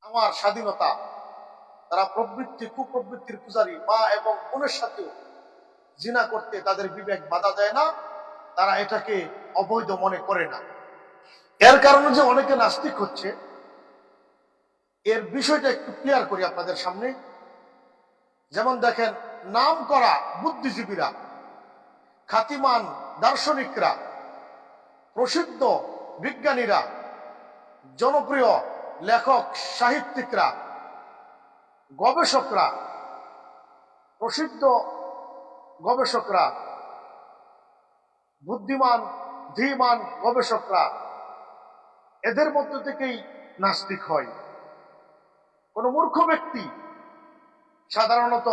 আমার স্বাধীনতা, তারা প্রবৃত্তি কুপ্রবৃত্তির পূজারী, মা এবং বোনের সাথেও জিনা করতে তাদের বিবেক বাধা দেয় না, তারা এটাকে অবৈধ মনে করে না। এর কারণে যে অনেকে নাস্তিক হচ্ছে, এর বিষয়টা একটু ক্লিয়ার করি আপনাদের সামনে। যেমন দেখেন, নাম করা বুদ্ধিজীবীরা, খ্যাতিমান দার্শনিকরা, প্রসিদ্ধ বিজ্ঞানীরা, জনপ্রিয় লেখক সাহিত্যিকরা, গবেষকরা, প্রসিদ্ধ গবেষকরা, বুদ্ধিমান ধীমান গবেষকরা, এদের মধ্য থেকেই নাস্তিক হয়। কোন মূর্খ ব্যক্তি সাধারণত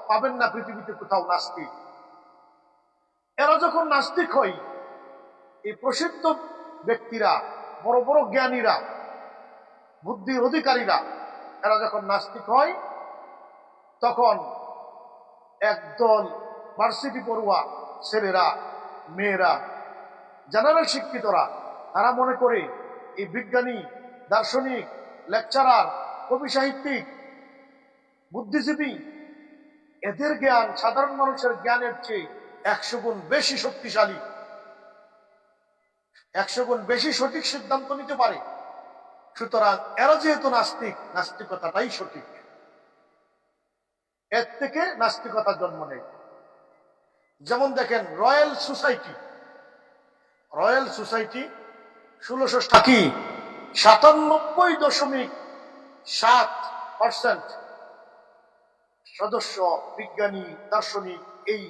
পাবেন না পৃথিবীতে কোথাও নাস্তিক। এরা যখন নাস্তিক হয়, এই প্রসিদ্ধ ব্যক্তিরা, বড় বড় জ্ঞানীরা, বুদ্ধির অধিকারীরা, এরা যখন নাস্তিক হয়, তখন একদল ভার্সিটি পড়ুয়া ছেলেরা, মেয়েরা, জেনারেল শিক্ষিতরা, তারা মনে করে এই বিজ্ঞানী, দার্শনিক, লেকচারার, কবি সাহিত্যিক, বুদ্ধিজীবী, এদের জ্ঞান সাধারণ মানুষের জ্ঞানের চেয়ে 100 গুণ বেশি শক্তিশালী, 100 গুণ বেশি সঠিক সিদ্ধান্ত নিতে পারে। সুতরাং এরা যেহেতু নাস্তিক, নাস্তিকতাটাই সঠিক, এর থেকে নাস্তিকতা জন্ম নেয়। যেমন দেখেন, রয়্যাল সোসাইটি 97.7% সদস্য বিজ্ঞানী, দার্শনিক, এই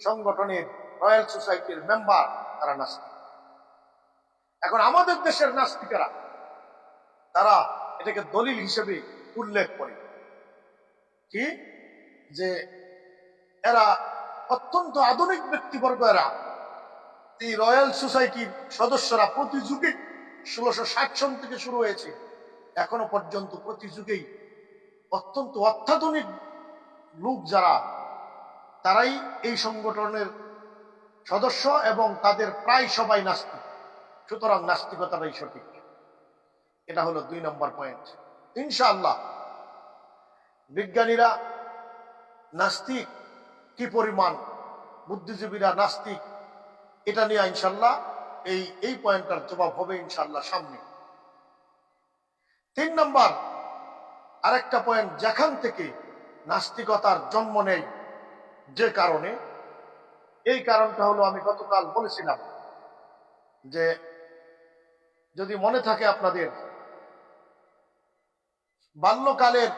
সংগঠনের রয়্যাল সোসাইটির মেম্বার, তারা নাস্তিক। এখন আমাদের দেশের নাস্তিকেরা, তারা এটাকে দলিল হিসেবে উল্লেখ করে কি, যে এরা অত্যন্ত আধুনিক ব্যক্তিবর্গ, এরা এই রয়্যাল সোসাইটির সদস্যরা প্রতি যুগে 1660 সন থেকে শুরু হয়েছে, এখনো পর্যন্ত প্রতি যুগেই অত্যন্ত অত্যাধুনিক লোক যারা, তারাই এই সংগঠনের সদস্য এবং তাদের প্রায় সবাই নাস্তিক। সুতরাং নাস্তিকতাটাই সঠিক। এটা হলো 2 নম্বর পয়েন্ট। ইনশাআল্লাহ বিজ্ঞানীরা নাস্তিক কি পরিমাণ, বুদ্ধিজীবীরা নাস্তিক, এটা নিয়ে ইনশাআল্লাহ এই পয়েন্টটার জবাব হবে ইনশাআল্লাহ সামনে। 3 নম্বর আরেকটা পয়েন্ট, যেখান থেকে নাস্তিকতার জন্ম নেয়, যে কারণে, এই কারণটা হলো, আমি গতকাল বলেছিলাম যে যদি মনে থাকে আপনাদের, বাল্যকালের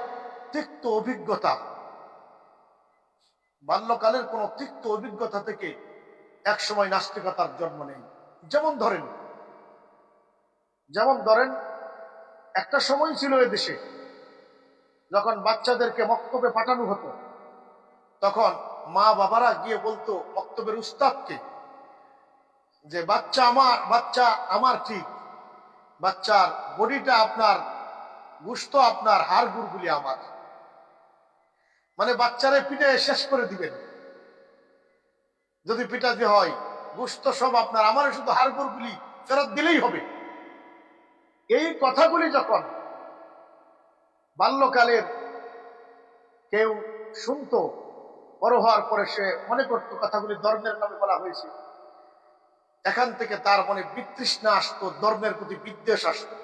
তিক্ত অভিজ্ঞতা, বাল্যকালের কোন তিক্ত অভিজ্ঞতা থেকে একসময় নাস্তিকতার জন্ম নেই। যেমন ধরেন একটা সময় ছিল এদেশে, যখন বাচ্চাদেরকে মক্তবে পাঠানো হতো, তখন মা বাবারা গিয়ে বলতো মক্তবের উস্তাদকে যে বাচ্চা আমার ঠিক, বাচ্চার বডিটা আপনার, গোশত আপনার, হাড় গুড়গুলি আমার। মানে বাচ্চারে পিঠে শেষ করে দিবেন, যদি পিঠাতে হয়, গোশত সব আপনার, আমার শুধু হাড় গুড়গুলি ফেরত দিলেই হবে। এই কথাগুলি যখন বাল্যকালের কেউ শুনতো, বড় হওয়ার পরে সে মনে করতো কথাগুলি ধর্মের নামে বলা হয়েছে। এখান থেকে তার মনে বিতৃষ্ণা আসতো, ধর্মের প্রতি বিদ্বেষ আসতো।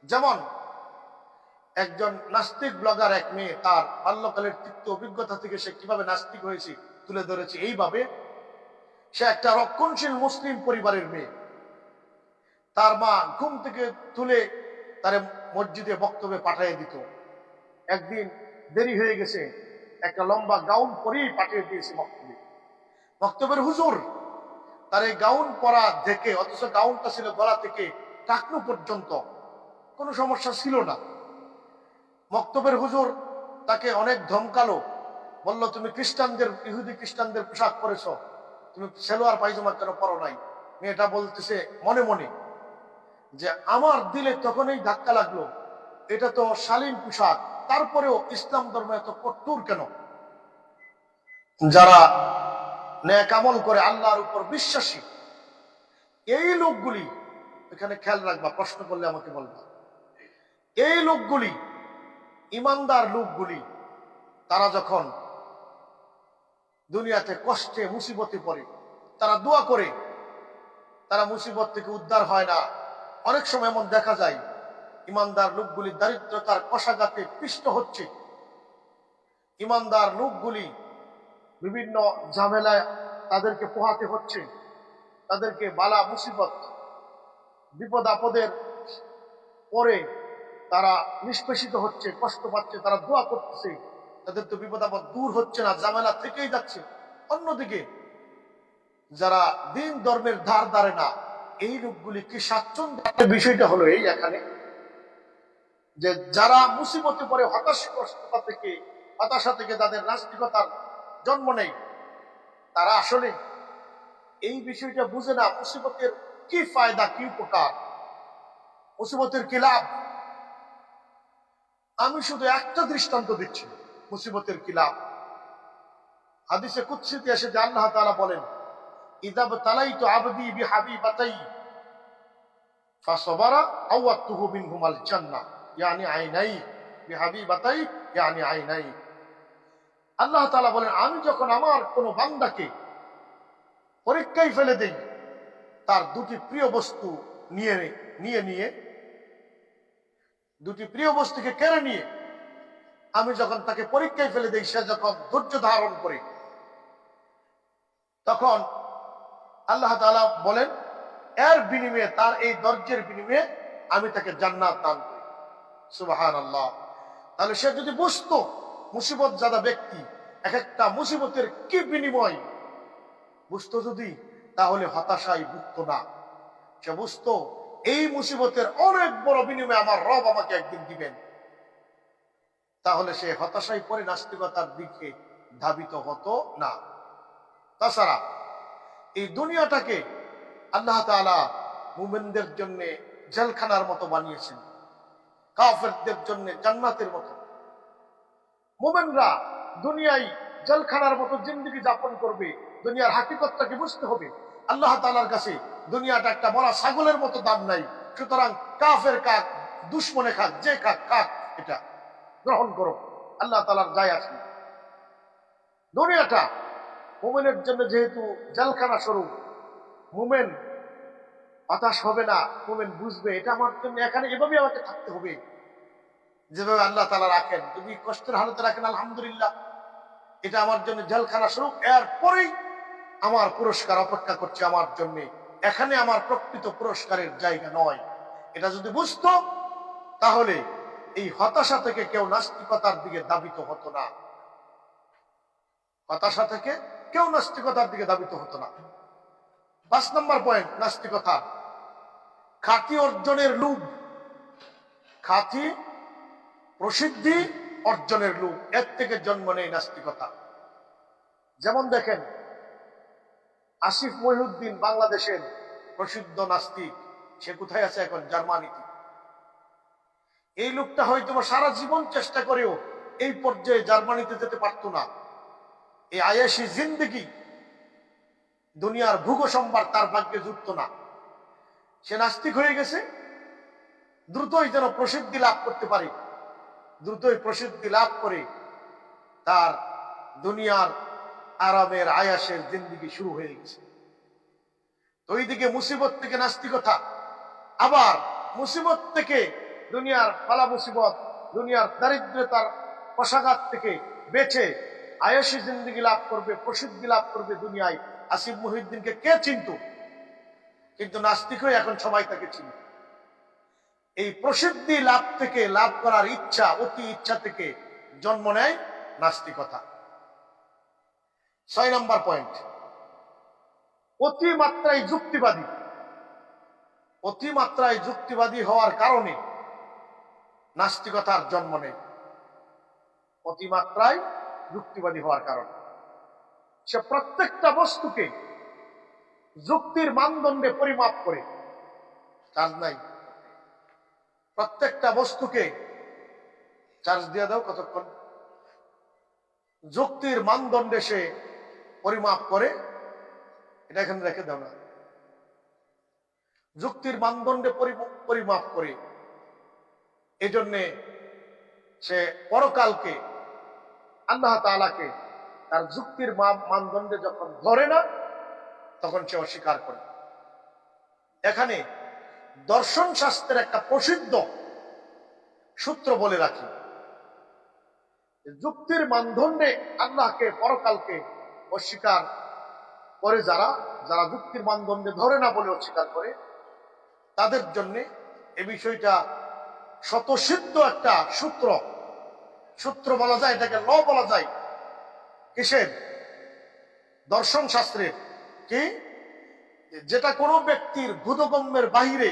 যেমন একজন নাস্তিক ব্লগার, এক মেয়ে, তার বাল্যকালের তিক্ত অভিজ্ঞতা থেকে সে কিভাবে নাস্তিক হয়েছে তুলে ধরেছে এইভাবে। সে একটা রক্ষণশীল মুসলিম পরিবারের মেয়ে। তার মা ঘুম থেকে তুলে তারে মসজিদে বক্তব্যে পাঠিয়ে দিত। একদিন দেরি হয়ে গেছে, একটা লম্বা গাউন পরেই পাঠিয়ে দিয়েছে বক্তব্যের হুজুর তার এই গাউন পরা দেখে, অথচ গাউনটা ছিল গলা থেকে টাকনু পর্যন্ত, কোনো সমস্যা ছিল না। বক্তব্যের হুজুর তাকে অনেক ধমকালো, বলল তুমি ইহুদি খ্রিস্টানদের পোশাক পরেছ, তুমি সেলোয়ার পায়জামা কেন পরো নাই। মেয়েটা বলতেছে মনে মনে যে আমার দিলে তখনই ধাক্কা লাগলো, এটা তো শালীন পোশাক, তারপরেও ইসলাম ধর্ম এত কঠোর কেন? যারা নেক আমল করে, আল্লাহর উপর বিশ্বাসী, এই লোকগুলি, এখানে খেয়াল রাখবা, প্রশ্ন করলে আমাকে বলবা, এই লোকগুলি, ইমানদার লোকগুলি, তারা যখন দুনিয়াতে কষ্টে মুসিবতে পড়ে, তারা দোয়া করে, তারা মুসিবত থেকে উদ্ধার হয় না। অনেক সময় এমন দেখা যায় ইমানদার লোকগুলি দারিদ্রতার কষাঘাতে পিষ্ট হচ্ছে, ইমানদার লোকগুলি বিভিন্ন ঝামেলায় তাদেরকে পোহাতে হচ্ছে, তাদেরকে বালা মুসিবত বিপদ আপদের পরে তারা নিষ্পেষিত হচ্ছে, কষ্ট পাচ্ছে, তারা দোয়া করতেছে, তাদের তো বিপদ আপদ দূর হচ্ছে না, ঝামেলা থেকেই যাচ্ছে। অন্যদিকে যারা দিন ধর্মের ধার ধারে না, এই লোকগুলি কি স্বাচ্ছন্দ্য? বিষয়টা হলো এই এখানে যে যারা মুসিবতে পরে হতাশা থেকে তাদের নাস্তিকতার জন্ম নেই, তারা আসলে এই বিষয়টা বুঝে না মুসিবতের কি ফায়দা, কি উপকার, মুসিবতের কি লাভ। আমি শুধু একটা দৃষ্টান্ত দিচ্ছি মুসিবতের কি লাভ। হাদিসে কুদসিতে এসে যে আল্লাহ তাআলা বলেন, ইযাব তালাইতু আবদি বিহাবিবাতাই ফাসাবারা আওয়াতুহু মিনহুমাল জান্নাহ ইয়ানি আইনাই, বিহাবিবাতাই ইয়ানি আইনাই। আল্লাহ তাআলা বলেন, আমি যখন আমার কোন বান্দাকে পরীক্ষায় ফেলে দেই, তার দুটি প্রিয় বস্তু নিয়ে দুটি প্রিয় বস্তুকে কেড়ে নিয়ে আমি যখন তাকে পরীক্ষায় ফেলে দেই, সে যখন ধৈর্য ধারণ করে, তখন আল্লাহ তাআলা বলেন এর বিনিময়ে, তার এই ধৈর্যের বিনিময়ে আমি তাকে জান্নাত দান করি। সুবহানাল্লাহ। তাহলে সে যদি বুঝতো মুসিবত জাদা ব্যক্তি এক একটা মুসিবতের কি বিনিময় বুঝতো যদি, তাহলে হতাশায় ভুগতো না। সে বুঝতো এই মুসিবতের অনেক বড় বিনিময় আমার রব আমাকে একদিন দিবেন, তাহলে সে হতাশায় পড়ে নাস্তিকতার দিকে ধাবিত হতো না। তাছাড়া এই দুনিয়াটাকে আল্লাহ তাআলা মুমিনদের জন্য জেলখানার মতো বানিয়েছেন, কাফেরদের জন্য জান্নাতের মতো। মুমিনরা দুনিয়ায় জেলখানার মতো জিন্দেগি যাপন করবে, দুনিয়ার হাকিকতটাকে বুঝতে হবে। আল্লাহ তাআলার কাছে দুনিয়াটা একটা বড় ছাগলের মতো দাম নাই। সুতরাং কাফের খাক, দুশ্মনে খাক, যে খাক, এটা গ্রহণ করো, আল্লাহ তাআলার যায় আসে। দুনিয়াটা মুমিনের জন্য যেহেতু জেলখানা স্বরূপ, মুমিন হতাশ হবে না, মুমিন বুঝবে এটা আমার জন্য এখানে এভাবে আমাকে থাকতে হবে, যেভাবে আল্লাহ তাআলা রাখেন। যদি কষ্টের হালতে রাখেন আলহামদুলিল্লাহ, এটা আমার জন্য জেলখানা স্বরূপ, এরপরেই আমার পুরস্কার অপেক্ষা করছে আমার জন্য, এখানে আমার প্রকৃত পুরস্কারের জায়গা নয়। এটা যদি বুঝতো, তাহলে এই হতাশা থেকে কেউ নাস্তিকতার দিকে ধাবিত হতো না। হতাশা থেকে কেউ নাস্তিকতার দিকে ধাবিত হতো না। 5 নম্বর পয়েন্ট, নাস্তিকতা খ্যাতি অর্জনের লোভ, খ্যাতি প্রসিদ্ধি অর্জনের লোভ, এর থেকে জন্ম নেয় নাস্তিকতা। যেমন দেখেন, আসিফ মহিউদ্দিন বাংলাদেশের প্রসিদ্ধ নাস্তিক, সে কোথায় আছে এখন? জার্মানিতে। এই লোকটা হয়তো সারা জীবন চেষ্টা করেও এই পর্যায়ে জার্মানিতে যেতে পারতো না। এই আয়াসী জিন্দেগি, দুনিয়ার ভোগ সম্ভার তার ভাগ্যে জুটতো না। সে নাস্তিক হয়ে গেছে, দ্রুতই যেন প্রসিদ্ধি লাভ করতে পারে, দ্রুতই প্রসিদ্ধি লাভ করে তার দুনিয়ার আরামের আয়াসের জিন্দেগি শুরু হয়ে গেছে। তো ওইদিকে মুসিবত থেকে নাস্তিকতা, আবার মুসিবত থেকে দুনিয়ার পালা মুসিবত, দুনিয়ার দারিদ্রতার কষাঘাত থেকে বেঁচে আয়াসী জিন্দেগি লাভ করবে, প্রসিদ্ধি লাভ করবে দুনিয়ায়। আসিফ মহিউদ্দিনকে কে চিনত? কিন্তু নাস্তিক হয়ে এখন সবাই তাকে চিনত। এই প্রসিদ্ধি লাভ থেকে, লাভ করার ইচ্ছা, অতি ইচ্ছা থেকে জন্ম নেয় নাস্তিকতা। 6 নম্বর পয়েন্ট, অতিমাত্রায় যুক্তিবাদী। অতিমাত্রায় যুক্তিবাদী হওয়ার কারণে নাস্তিকতার জন্ম নেয়। অতিমাত্রায় যুক্তিবাদী হওয়ার কারণে সে প্রত্যেকটা বস্তুকে যুক্তির মানদণ্ডে পরিমাপ করে, চার্জ নাই, প্রত্যেকটা বস্তুকে চার্জ দিয়ে দাও কতক্ষণ, যুক্তির মানদণ্ডে সে পরিমাপ করে। এটা এখানে রেখে দাও না, যুক্তির মানদণ্ডে পরিমাপ করে এজন্যে সে পরকালকে, আল্লাহ তাআলাকে তার যুক্তির মানদণ্ডে যখন ধরে না, তখন সে অস্বীকার করে। এখানে দর্শন শাস্ত্রের একটা প্রসিদ্ধ সূত্র বলে রাখি, যুক্তির মানদণ্ডে আল্লাহকে, পরকালকে অস্বীকার করে যারা যারা যুক্তির মানদণ্ডে ধরে না বলে অস্বীকার করে, তাদের জন্য এ বিষয়টা স্বতঃসিদ্ধ একটা সূত্র বলা যায়, এটাকে ল বলা যায়। কিসের? দর্শন শাস্ত্রের। কি? যেটা কোনো ব্যক্তির বোধগম্যের বাহিরে,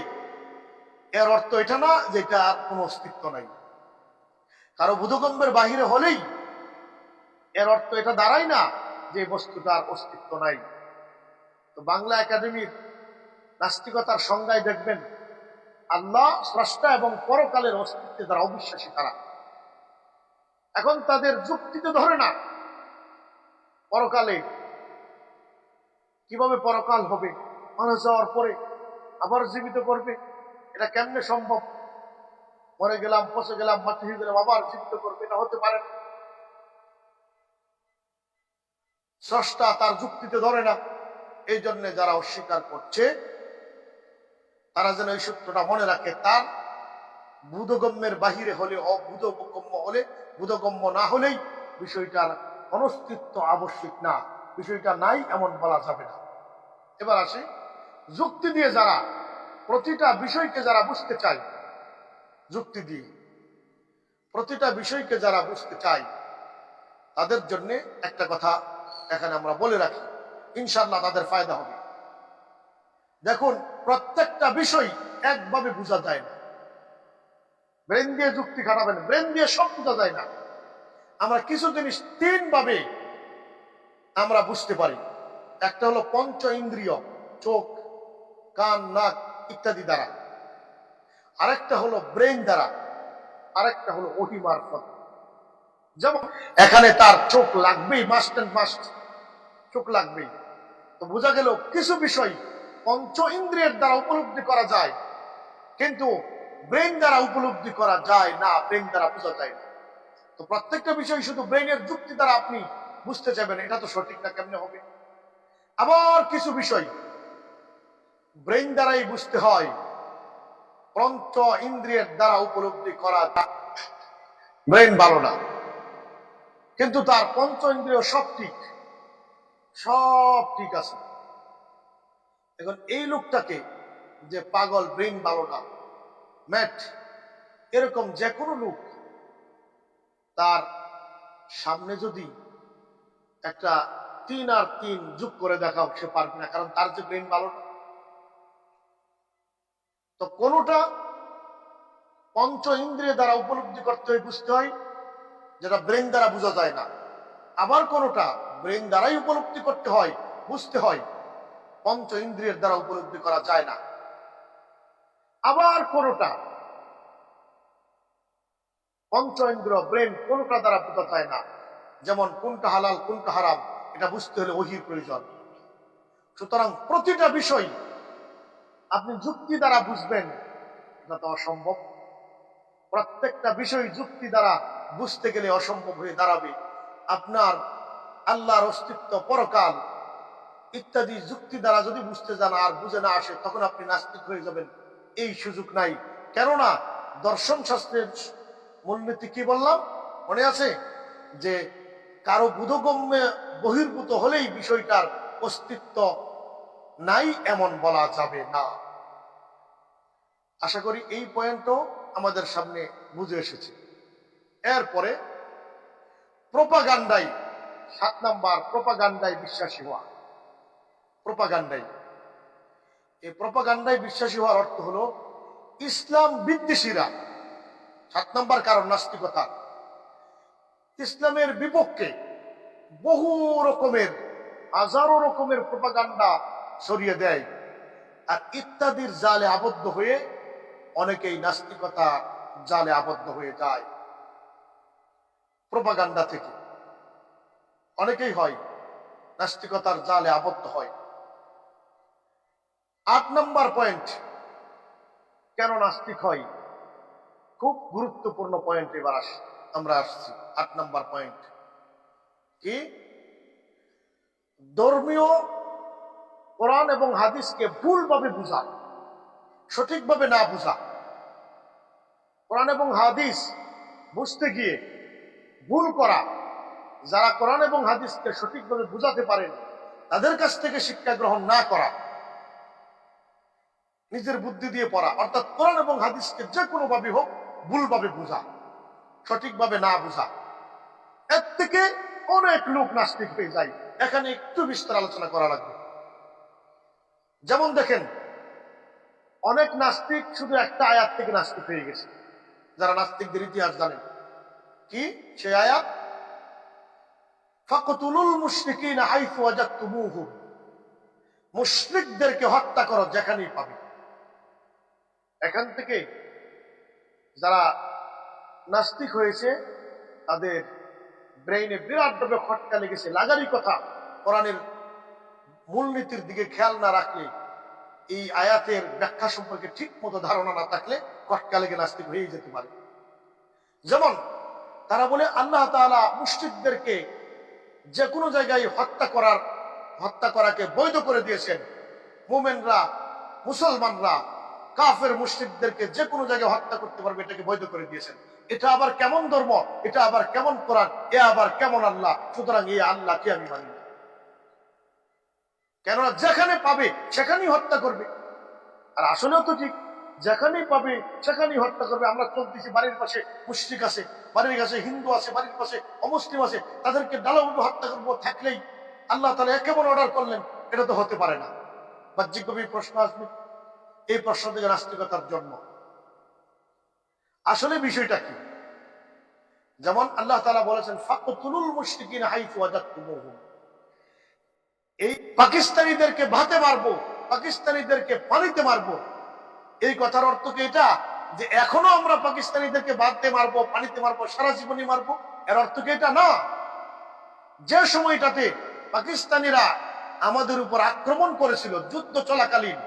এর অর্থ এটা না যে এটা আর কোনো অস্তিত্ব নাই। কারো বোধগম্যের বাহিরে হলেই এর অর্থ এটা দাঁড়ায় না যে বস্তুটার অস্তিত্ব নাই। তো বাংলা একাডেমির নাস্তিকতার সংজ্ঞায় দেখবেন, আল্লাহ স্রষ্টা এবং পরকালের অস্তিত্বে যারা অবিশ্বাসী তারা। এখন তাদের যুক্তিতে ধরে না পরকালে, কিভাবে পরকাল হবে, মারা যাওয়ার পরে আবার জীবিত করবে, এটা কেমনে সম্ভব? মরে গেলাম, পচে গেলাম, মাটি হয়ে গেলাম, আবার জীবিত করবে, এটা হতে পারে না। স্রষ্টা তার যুক্তিতে ধরে না। এই জন্য যারা অস্বীকার করছে তারা যেন এই সূত্রটা মনে রাখে, তার বোধগম্যের বাহিরে হলে, অবোধগম্য হলে, বোধগম্য না হলেই বিষয়টার অনস্তিত্ব আবশ্যিক না, বিষয়টা নাই এমন বলা যাবে না। এবার আসি, যুক্তি দিয়ে যারা প্রতিটা বিষয়কে যারা বুঝতে চায়, যুক্তি দিয়ে প্রতিটা বিষয়কে যারা বুঝতে চায়, তাদের জন্য একটা কথা এখানে আমরা বলে রাখি, ইনশাআল্লাহ তাদের ফায়দা হবে। দেখুন, প্রত্যেকটা বিষয় একভাবে বোঝা যায় না। ব্রেন দিয়ে যুক্তি খাটাবেন, ব্রেন দিয়ে সব বোঝা যায় না। আমরা কিছু জিনিস তিন ভাবে আমরা বুঝতে পারি। একটা হলো পঞ্চ ইন্দ্রিয়, চোখ, কান, নাক ইত্যাদি দ্বারা। আরেকটা হলো ব্রেন দ্বারা, আরেকটা হলো ওহি মারফত। যেমন এখানে তার চোখ লাগবেই, মাস্ট এন্ড মাস্ট চোখ লাগবেই। তো বোঝা গেল কিছু বিষয় পঞ্চ ইন্দ্রিয়ের দ্বারা উপলব্ধি করা যায়, কিন্তু ব্রেন দ্বারা উপলব্ধি করা যায় না, ব্রেন দ্বারা বোঝা যায় না। তো প্রত্যেকটা বিষয় শুধু ব্রেনের যুক্তি দ্বারা আপনি বুঝতে চাইবেন, এটা তো সঠিক না, কেমনে হবে? আবার কিছু বিষয় ব্রেন দ্বারাই বুঝতে হয়, পঞ্চ ইন্দ্রিয়ের দ্বারা উপলব্ধি করা যায়। ব্রেন ভালো না, কিন্তু তার পঞ্চ ইন্দ্রিয় সব ঠিক আছে। এখন এই লোকটাকে যে পাগল, ব্রেন ভালো না, ম্যাট, এরকম যে কোনো লোক, তার সামনে যদি একটা 3 আর 3 যোগ করে দেখাও, সে পারবে না, কারণ তার যে ব্রেন ভালো না। তো কোনটা পঞ্চ ইন্দ্রিয় দ্বারা উপলব্ধি করতে হয়, বুঝতে হয়, যেটা ব্রেন দ্বারা বোঝা যায় না। আবার কোনটা ব্রেন দ্বারাই উপলব্ধি করতে হয়, বুঝতে হয়, পঞ্চ ইন্দ্রিয়ের দ্বারা উপলব্ধি করা যায় না। আবার কোনটা পঞ্চ ইন্দ্রিয়, ব্রেন, কোনটা দ্বারা বোঝা যায় না। যেমন কোনটা হালাল কোনটা হারাম, এটা বুঝতে হলে ওহীর প্রয়োজন। সুতরাং প্রতিটা বিষয় আপনি যুক্তি দ্বারা বুঝবেন, এটা তো অসম্ভব। প্রত্যেকটা বিষয় যুক্তি দ্বারা বুঝতে গেলে অসম্ভব হয়ে দাঁড়াবে। আপনার আল্লাহর অস্তিত্ব, পরকাল ইত্যাদি যুক্তি দ্বারা যদি বুঝতে যান আর বুঝে না আসে, তখন আপনি নাস্তিক হয়ে যাবেন, এই সুযোগ নাই। কেননা দর্শন শাস্ত্রের মূলনীতি কি বললাম মনে আছে? যে কারো বোধগম্যে বহির্ভূত হলেই বিষয়টার অস্তিত্ব নাই এমন বলা যাবে না। আশা করি এই পয়েন্টও আমাদের সামনে বুঝে এসেছে। এরপরে প্রোপাগান্ডায় 7 নাম্বার, প্রোপাগান্ডায় বিশ্বাসী হওয়া। এই প্রোপাগান্ডায় বিশ্বাসী হওয়ার অর্থ হলো ইসলাম বিদ্বেষীরা, 7 নাম্বার কারণ নাস্তিকতা, ইসলামের বিপক্ষে বহু রকমের, হাজারো রকমের প্রোপাগান্ডা ছড়িয়ে দেয়, আর ইত্যাদির জালে আবদ্ধ হয়ে অনেকেই নাস্তিকতা জালে আবদ্ধ হয়ে যায়। প্রোপাগান্ডা থেকে অনেকেই হয় নাস্তিকতার জালে আবদ্ধ হয়। 8 নাম্বার পয়েন্ট, কেন নাস্তিক হয়? খুব গুরুত্বপূর্ণ পয়েন্ট এবার আমরা আসছি 8 নম্বর পয়েন্ট। কি? ধর্মীয় কোরআন এবং হাদিসকে ভুলভাবে বুঝা, সঠিকভাবে না বুঝা। কোরআন এবং হাদিস বুঝতে গিয়ে ভুল করা। যারা কোরআন এবং হাদিসকে সঠিকভাবে বুঝাতে পারেন তাদের কাছ থেকে শিক্ষা গ্রহণ না করা, নিজের বুদ্ধি দিয়ে পড়া, অর্থাৎ কোরআন এবং হাদিসকে যে কোনো ভাবে হোক ভুলভাবে বুঝা, সঠিকভাবে না বুঝা। এর থেকে অনেক লোক নাস্তিক হয়ে যায়। এখানে একটু বিস্তার আলোচনা করা লাগবে। যেমন দেখেন, অনেক নাস্তিক শুধু একটা আয়াত থেকে নাস্তিক হয়ে গেছে। যারা নাস্তিকদের ইতিহাস জানেন, কি সেই আয়াত? ফাকতুলুল মুশরিকিনা হাইসু ওয়াজাদতুমুহুম, মুশরিকদেরকে হত্যা করো যেখানেই পাবে। এখান থেকে যারা নাস্তিক হয়েছে তাদের ব্রেইনে বিরাটভাবে খটকা লেগেছে। লাগারই কথা, কোরআনের মূলনীতির দিকে খেয়াল না রাখলে, এই আয়াতের ব্যাখ্যা সম্পর্কে ঠিক মতো ধারণা না থাকলে খটকা লেগে নাস্তিক হয়ে যেতে পারে। যেমন তারা বলে আল্লাহ তাআলা মুশরিকদেরকে যে কোনো জায়গায় হত্যা করাকে বৈধ করে দিয়েছেন। মুমিনরা, মুসলমানরা কাফের মুশরিকদেরকে যে কোনো জায়গায় হত্যা করতে পারবে, এটাকে বৈধ করে দিয়েছেন। এটা আবার কেমন ধর্ম? এটা আবার কেমন কোরআন? এ আবার কেমন আল্লাহ? সুতরাং এই আল্লাহকে আমি মানি না। কেননা যেখানে পাবে সেখানেই হত্যা করবে। আর আসলেও তো ঠিক, যেখানেই পাবে সেখানেই হত্যা করবে। আমরা চলতেছি, বাড়ির পাশে মুশরিক আছে, বাড়ির কাছে হিন্দু আছে, বাড়ির পাশে অমুসলিম আছে, তাদেরকে ডালাভাবে হত্যা করবো থাকলেই আল্লাহ তাআলা কেমন অর্ডার করলেন? এটা তো হতে পারে না। বাহ্যিকভাবে প্রশ্ন আসবে। এই প্রশ্ন থেকে নাস্তিকতার জন্ম। আসলে বিষয়টা কি? যেমন আল্লাহ তাআলা বলেছেন, ফাকতুলুল মুশরিকিনা হাইসু ওয়াজাদতুমুহুম, এই পাকিস্তানিদেরকে ভাতে মারবো, পাকিস্তানিদেরকে পানিতে মারবো। এই কথার অর্থ কি এটা যে এখনো আমরা পাকিস্তানিদেরকে ভাতে মারবো, পানিতে মারবো, সারা জীবনই মারবো? এর অর্থ কি এটা? না। যে সময়টাতে পাকিস্তানিরা আমাদের উপর আক্রমণ করেছিল যুদ্ধ চলাকালীন,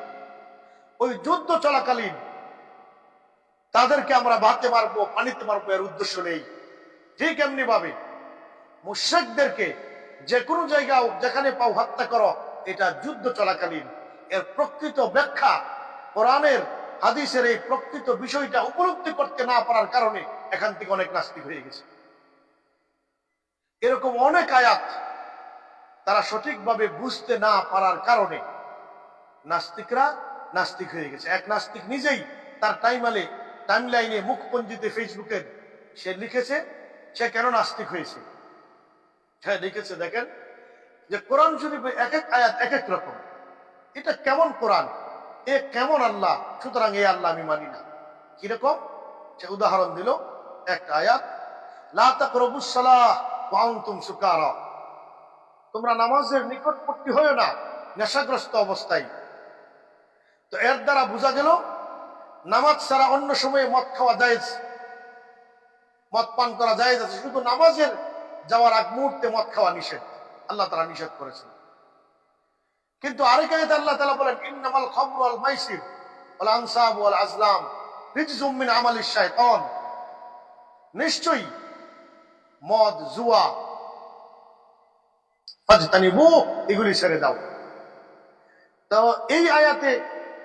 ওই যুদ্ধ চলাকালীন তাদেরকে আমরা ভাতে মারবো, পানিতে মারবো, এর উদ্দেশ্য নেই। ঠিক এমনি ভাবে মুশরিকদেরকে যে কোনো জায়গায় যেখানে পাও হত্যা করো, এটা যুদ্ধ চলাকালীন। এর প্রকৃত ব্যাখ্যা, কোরআনের হাদিসের এই প্রকৃত বিষয়টা উপলব্ধি করতে না পারার কারণে এখান থেকে অনেক নাস্তিক হয়ে গেছে। এরকম অনেক আয়াত তারা সঠিকভাবে বুঝতে না পারার কারণে নাস্তিকরা নাস্তিক হয়ে গেছে। এক নাস্তিক নিজেই তার টাইমলাইনে, মুখপঞ্জিতে, ফেসবুকের সে লিখেছে সে কেন নাস্তিক হয়েছে। সে লিখেছে, দেখেন যে কোরআন শরীফে এক এক আয়াত এক এক রকম। এটা কেমন কোরআন? এ কেমন আল্লাহ? সুতরাং এই আল্লাহ আমি মানি না। কিরকম? সে উদাহরণ দিল একটা আয়াত, লা তাকরাবুস সালাহ ওয়া আনতুম সুকারা, তোমরা নামাজের নিকটবর্তী হয়ো না নেশাগ্রস্ত অবস্থায়। তো এর দ্বারা বোঝা গেল নামাজ ছাড়া অন্য সময়ে মদ খাওয়া জায়েজ, মদ পান করা জায়েজ আছে, শুধু নামাজের যাওয়ার আগ মুহূর্তে মদ খাওয়া নিষেধ, আল্লাহ তাআলা নিষেধ করেছেন। কিন্তু আরেক আয়াতে আল্লাহ তাআলা বলেন, ইন্নামাল খামরু ওয়াল মাইসির ওয়াল আনসাবু ওয়াল আজলাম রিজজুম মিন আমালিশ শাইতান, নিশ্চয়ই মদ, জুয়া, ফাজতানিবু, এগুলি ছেড়ে দাও। তো এই আয়াতে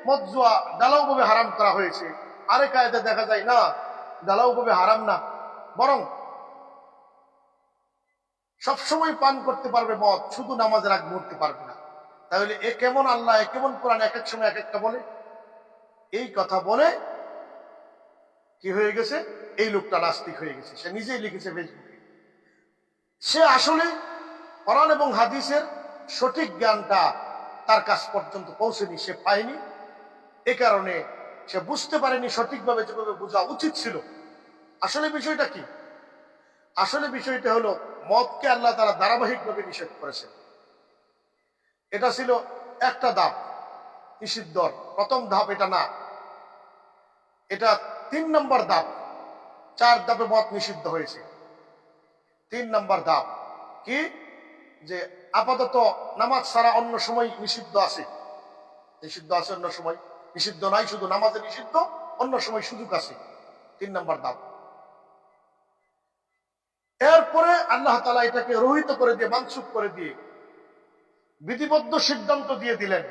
মদ, জুয়া ডালাওভাবে হারাম করা হয়েছে। আরেক আয়াতে দেখা যায় না, ডালাওভাবে হারাম না, বরং সবসময় পান করতে পারবে মদ, শুধু নামাজের আগ মুহূর্তে পারবে না। তাহলে এ কেমন আল্লাহ, এ কেমন কোরআন? এক এক সময় এক একটা বলে। এই কথা বলে কি হয়ে গেছে? এই লোকটা নাস্তিক হয়ে গেছে। সে নিজেই লিখেছে ফেসবুকে। সে আসলে কোরআন এবং হাদিসের সঠিক জ্ঞানটা তার কাছ পর্যন্ত পৌঁছেনি, সে পায়নি। এ কারণে সে বুঝতে পারেনি সঠিকভাবে যেভাবে বোঝা উচিত ছিল। আসলে বিষয়টা কি? আসলে বিষয়টা হলো, মদকে আল্লাহ তাআলা ধারাবাহিকভাবে নিষেধ করেছেন। এটা ছিল একটা ধাপ নিষিদ্ধ, প্রথম ধাপ এটা না, এটা 3 নম্বর ধাপ। 4 ধাপে মদ নিষিদ্ধ হয়েছে। 3 নম্বর ধাপ কি? যে আপাতত নামাজ ছাড়া অন্য সময় নিষিদ্ধ আছে, নিষিদ্ধ আছে অন্য সময়, নিষিদ্ধ নাই শুধু নামাজে নিষিদ্ধ, অন্য সময় সুযোগ আছে। নম্বর ধাপ। এরপরে আল্লাহ তাআলা এটাকে রহিত করে দিয়ে, মানসুখ করে দিয়ে বিধিবদ্ধ সিদ্ধান্ত দিয়ে দিলেন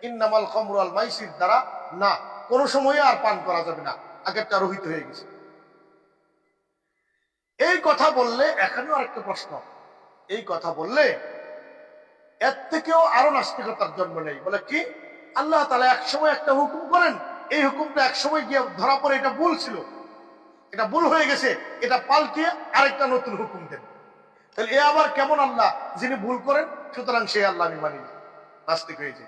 ইন্নামাল খামরু ওয়াল মাইসির দ্বারা না, কোন সময়ে আর পান করা যাবে না, আগেরটা রহিত হয়ে গেছে। এই কথা বললে এখানেও আরেকটা প্রশ্ন, এই কথা বললে এর থেকেও আরো নাস্তিকতার জন্ম নেই। বলে কি, আল্লাহ তাআলা এক সময় একটা হুকুম করেন, এই হুকুমটা এক সময় গিয়ে ধরা পড়ে এটা ভুল ছিল, এটা ভুল হয়ে গেছে, এটা পাল্টিয়ে আরেকটা নতুন হুকুম দেন। তাহলে এ আবার কেমন আল্লাহ যিনি ভুল করেন, সুতরাং সেই আল্লাহ আমি মানি না, নাস্তিক হয়েছে।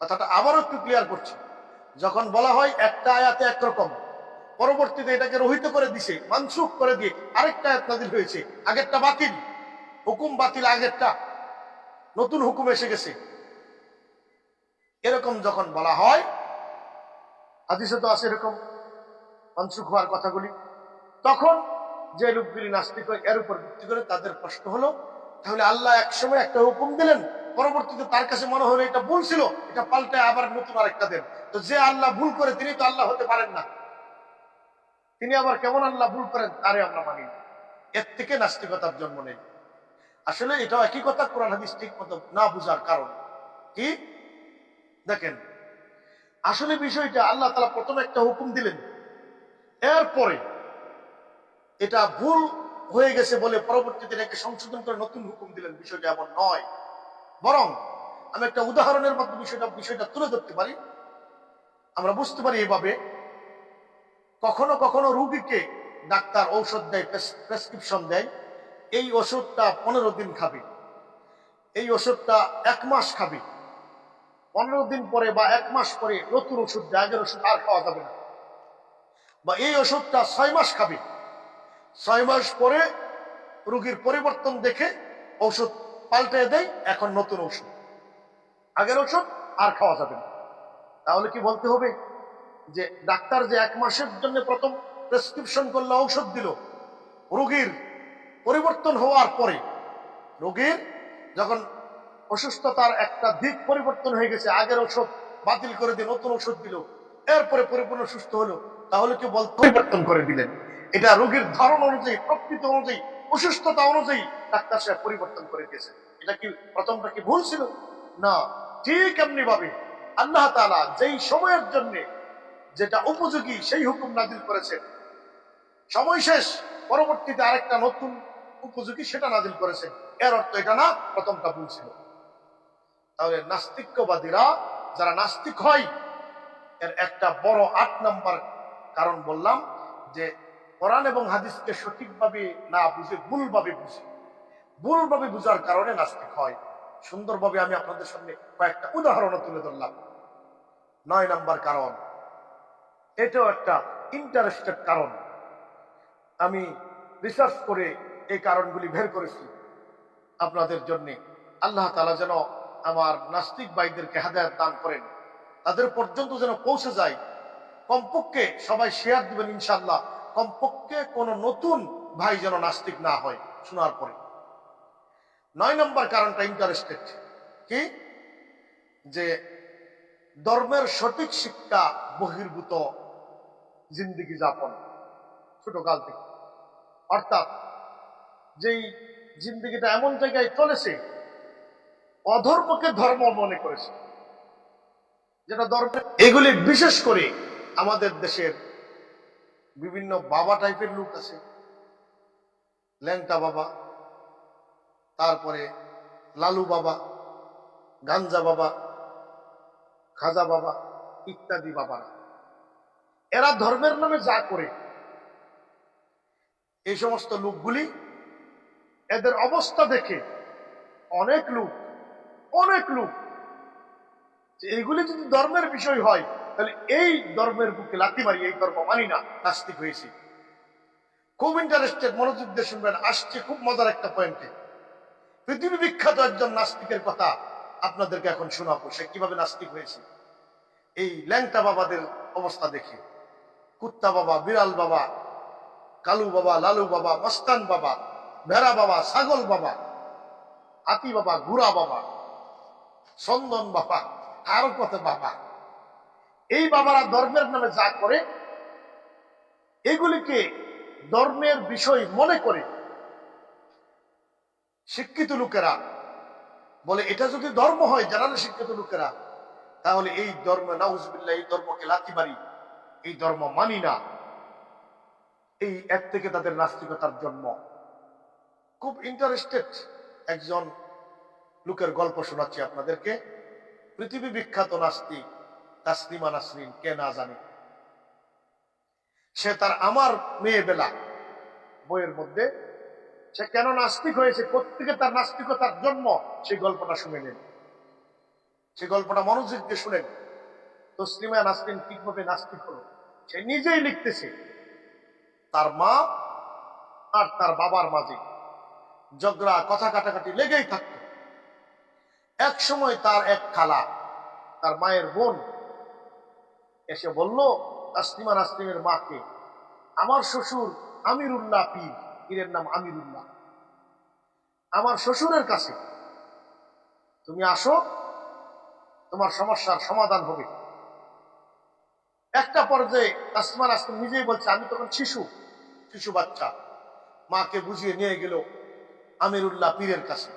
কথাটা আবারও একটু ক্লিয়ার করছি। যখন বলা হয় একটা আয়াতে একরকম, পরবর্তীতে এটাকে রহিত করে দিছে, মানসুখ করে দিয়ে আরেকটা আয়াত নাযিল হয়েছে, আগেরটা বাতিল, হুকুম বাতিল, আগেরটা নতুন হুকুম এসে গেছে, এরকম যখন বলা হয়, হাদিসে তো আছে এরকম মানসুখ হওয়ার কথাগুলি, তখন যে লোকগুলি নাস্তিক হয় এর উপর ভিত্তি করে তাদের প্রশ্ন হলো, তাহলে আল্লাহ একসময় একটা হুকুম দিলেন, পরবর্তীতে তার কাছে মনে হলো এটা ভুল ছিল, এটা পাল্টায় আবার নতুন আরেকটা দেন। তো যে আল্লাহ ভুল করে তিনি তো আল্লাহ হতে পারেন না, তিনি আবার কেমন আল্লাহ ভুল করেন, তারে আমরা মানি না। এর থেকে নাস্তিকতার জন্ম নেই। আসলে এটা একই কথা, কোরআন হাদিস ঠিক মতো না বুঝার কারণ কি, দেখেন আসলে বিষয়টা আল্লাহ তাআলা প্রথমে একটা হুকুম দিলেন, এরপরে এটা ভুল হয়ে গেছে বলে পরবর্তীতে এটাকে সংশোধন করে নতুন হুকুম দিলেন, বিষয়টা এমন নয়। বরং আমি একটা উদাহরণের মাধ্যমে বিষয়টা তুলে ধরতে পারি, আমরা বুঝতে পারি এভাবে। কখনো কখনো রোগীকে ডাক্তার ঔষধ দেয়, প্রেসক্রিপশন দেয়, এই ওষুধটা 15 দিন খাবে, এই ওষুধটা 1 মাস খাবে, 15 দিন পরে বা 1 মাস পরে নতুন ওষুধ দেয়, আগের ওষুধ আর খাওয়া যাবে না। বা এই ওষুধটা 6 মাস খাবে, 6 মাস পরে রোগীর পরিবর্তন দেখে ঔষধ পাল্টে দেয়, এখন নতুন ওষুধ, আগের ওষুধ আর খাওয়া যাবে না। তাহলে কি বলতে হবে যে ডাক্তার যে 1 মাসের জন্য প্রথম প্রেসক্রিপশন করলো, ঔষধ দিল, রোগীর পরিবর্তন হওয়ার পরে, রোগীর যখন অসুস্থতার একটা দিক পরিবর্তন হয়ে গেছে, আগের ওষুধ বাতিল করে দিয়ে নতুন ওষুধ দিল, এরপরে পরিপূর্ণ সুস্থ হলো, তাহলে কি বলতে পরিবর্তন করে দিলেন? এটা রোগীর ধরন অনুযায়ী, প্রকৃতি অনুযায়ী, অসুস্থতা অনুযায়ী ডাক্তার সাহেব পরিবর্তন করে দিয়েছে। এটা কি প্রথমটা কি ভুল ছিল? না। ঠিক এমনি ভাবে আল্লাহ তাআলা যেই সময়ের জন্য যেটা উপযোগী সেই হুকুম নাযিল করেছেন, সময় শেষ, পরবর্তীতে আরেকটা নতুন উপযোগী সেটা নাযিল করেছেন, এর অর্থ এটা না প্রথমটা ভুল ছিল। তাহলে নাস্তিক্যবাদীরা যারা নাস্তিক হয়, এর একটা বড় 8 নাম্বার কারণ বললাম যে কোরআন এবং হাদিসকে সঠিকভাবে না বুঝে ভুলভাবে বুঝে, ভুলভাবে বুঝার কারণে নাস্তিক হয়। সুন্দরভাবে আমি আপনাদের সামনে কয়েকটা উদাহরণ তুলে ধরলাম। 9 নাম্বার কারণ, এটাও একটা ইন্টারেস্টেড কারণ, আমি রিসার্চ করে এই কারণগুলি বের করেছি আপনাদের জন্য। আল্লাহ তাআলা যেন আমার নাস্তিক ভাইদেরকে হেদায়েত দান করেন, তাদের পর্যন্ত যেন পৌঁছে যায়। কমপক্ষে সবাই শেয়ার দিবেন ইনশাআল্লাহ, কমপক্ষে কোন নতুন ভাই যেন নাস্তিক না হয় শোনার পরে। 9 নম্বর কারণটা ইন্টারেস্টেড কি, যে ধর্মের সঠিক শিক্ষা বহির্ভূত জিন্দেগি যাপন ছোটকাল থেকে, অর্থাৎ যেই জিন্দেগিটা এমন জায়গায় চলেছে, অধর্মকে ধর্ম মনে করেছে, যেটা ধর্ম, এগুলি বিশেষ করে আমাদের দেশের বিভিন্ন বাবা টাইপের লোক আছে, ল্যাংটা বাবা, তারপরে লালু বাবা, গাঞ্জা বাবা, খাজা বাবা ইত্যাদি বাবারা, এরা ধর্মের নামে যা করে, এই সমস্ত লোকগুলি, এদের অবস্থা দেখে অনেক লোক যে এইগুলি যদি ধর্মের বিষয় হয়, তাহলে এই ধর্মের বুকে লাথি মারি, এই ধর্ম মানি না, নাস্তিক হয়েছি। খুব ইন্টারেস্টেড, মনোযোগ দিয়ে শুনবেন, আসছে খুব মজার একটা পয়েন্টে। পৃথিবী বিখ্যাত একজন নাস্তিকের কথা আপনাদেরকে এখন শোনাবো, সে কিভাবে নাস্তিক হয়েছে এই ল্যাংটা বাবাদের অবস্থা দেখে। কুত্তা বাবা, বিড়াল বাবা, কালু বাবা, লালু বাবা, মস্তান বাবা, ভেড়া বাবা, ছাগল বাবা, হাতি বাবা, ঘোড়া বাবা, চন্দন বাবা, আরো কত বাবা, এই বাবারা ধর্মের নামে যা করে, এগুলিকে ধর্মের বিষয় মনে করে শিক্ষিত লোকেরা বলে এটা যদি ধর্ম হয়, জানালে শিক্ষিত লোকেরা, তাহলে এই ধর্ম নাউজুবিল্লাহ, এই ধর্মকে লাথি মারি, এই ধর্ম মানি না। এই এক থেকে তাদের নাস্তিকতার জন্ম। খুব ইন্টারেস্টেড একজন লোকের গল্প শোনাচ্ছি আপনাদেরকে। পৃথিবী বিখ্যাত নাস্তিক তাসলিমা নাসরিন, কে না জানে। সে তার আমার মেয়ে বেলা বইয়ের মধ্যে সে কেন নাস্তিক হয়েছে, কোত্থেকে তার নাস্তিকতার জন্ম, সেই গল্পটা শুনে নেন। সেই গল্পটা মনোযোগ দিয়ে শুনেন। তসলিমা নাসরিন কিভাবে নাস্তিক হলো সে নিজেই লিখতেছে। তার মা আর তার বাবার মাঝে ঝগড়া, কথা কাটাকাটি লেগেই থাকত। এক সময় তার এক খালা, তার মায়ের বোন, এসে বলল তাসলিমা নাসরিনের মাকে, আমার শ্বশুর আমিরুল্লাহ পীর, পীরের নাম আমিরুল্লাহ, আমার শ্বশুরের কাছে তুমি আসো, তোমার সমস্যার সমাধান হবে। একটা পর্যায়ে তাসলিমা নাসরিন নিজেই বলছে, আমি তখন শিশু বাচ্চা, মাকে বুঝিয়ে নিয়ে গেল আমিরুল্লাহ পীরের কাছে।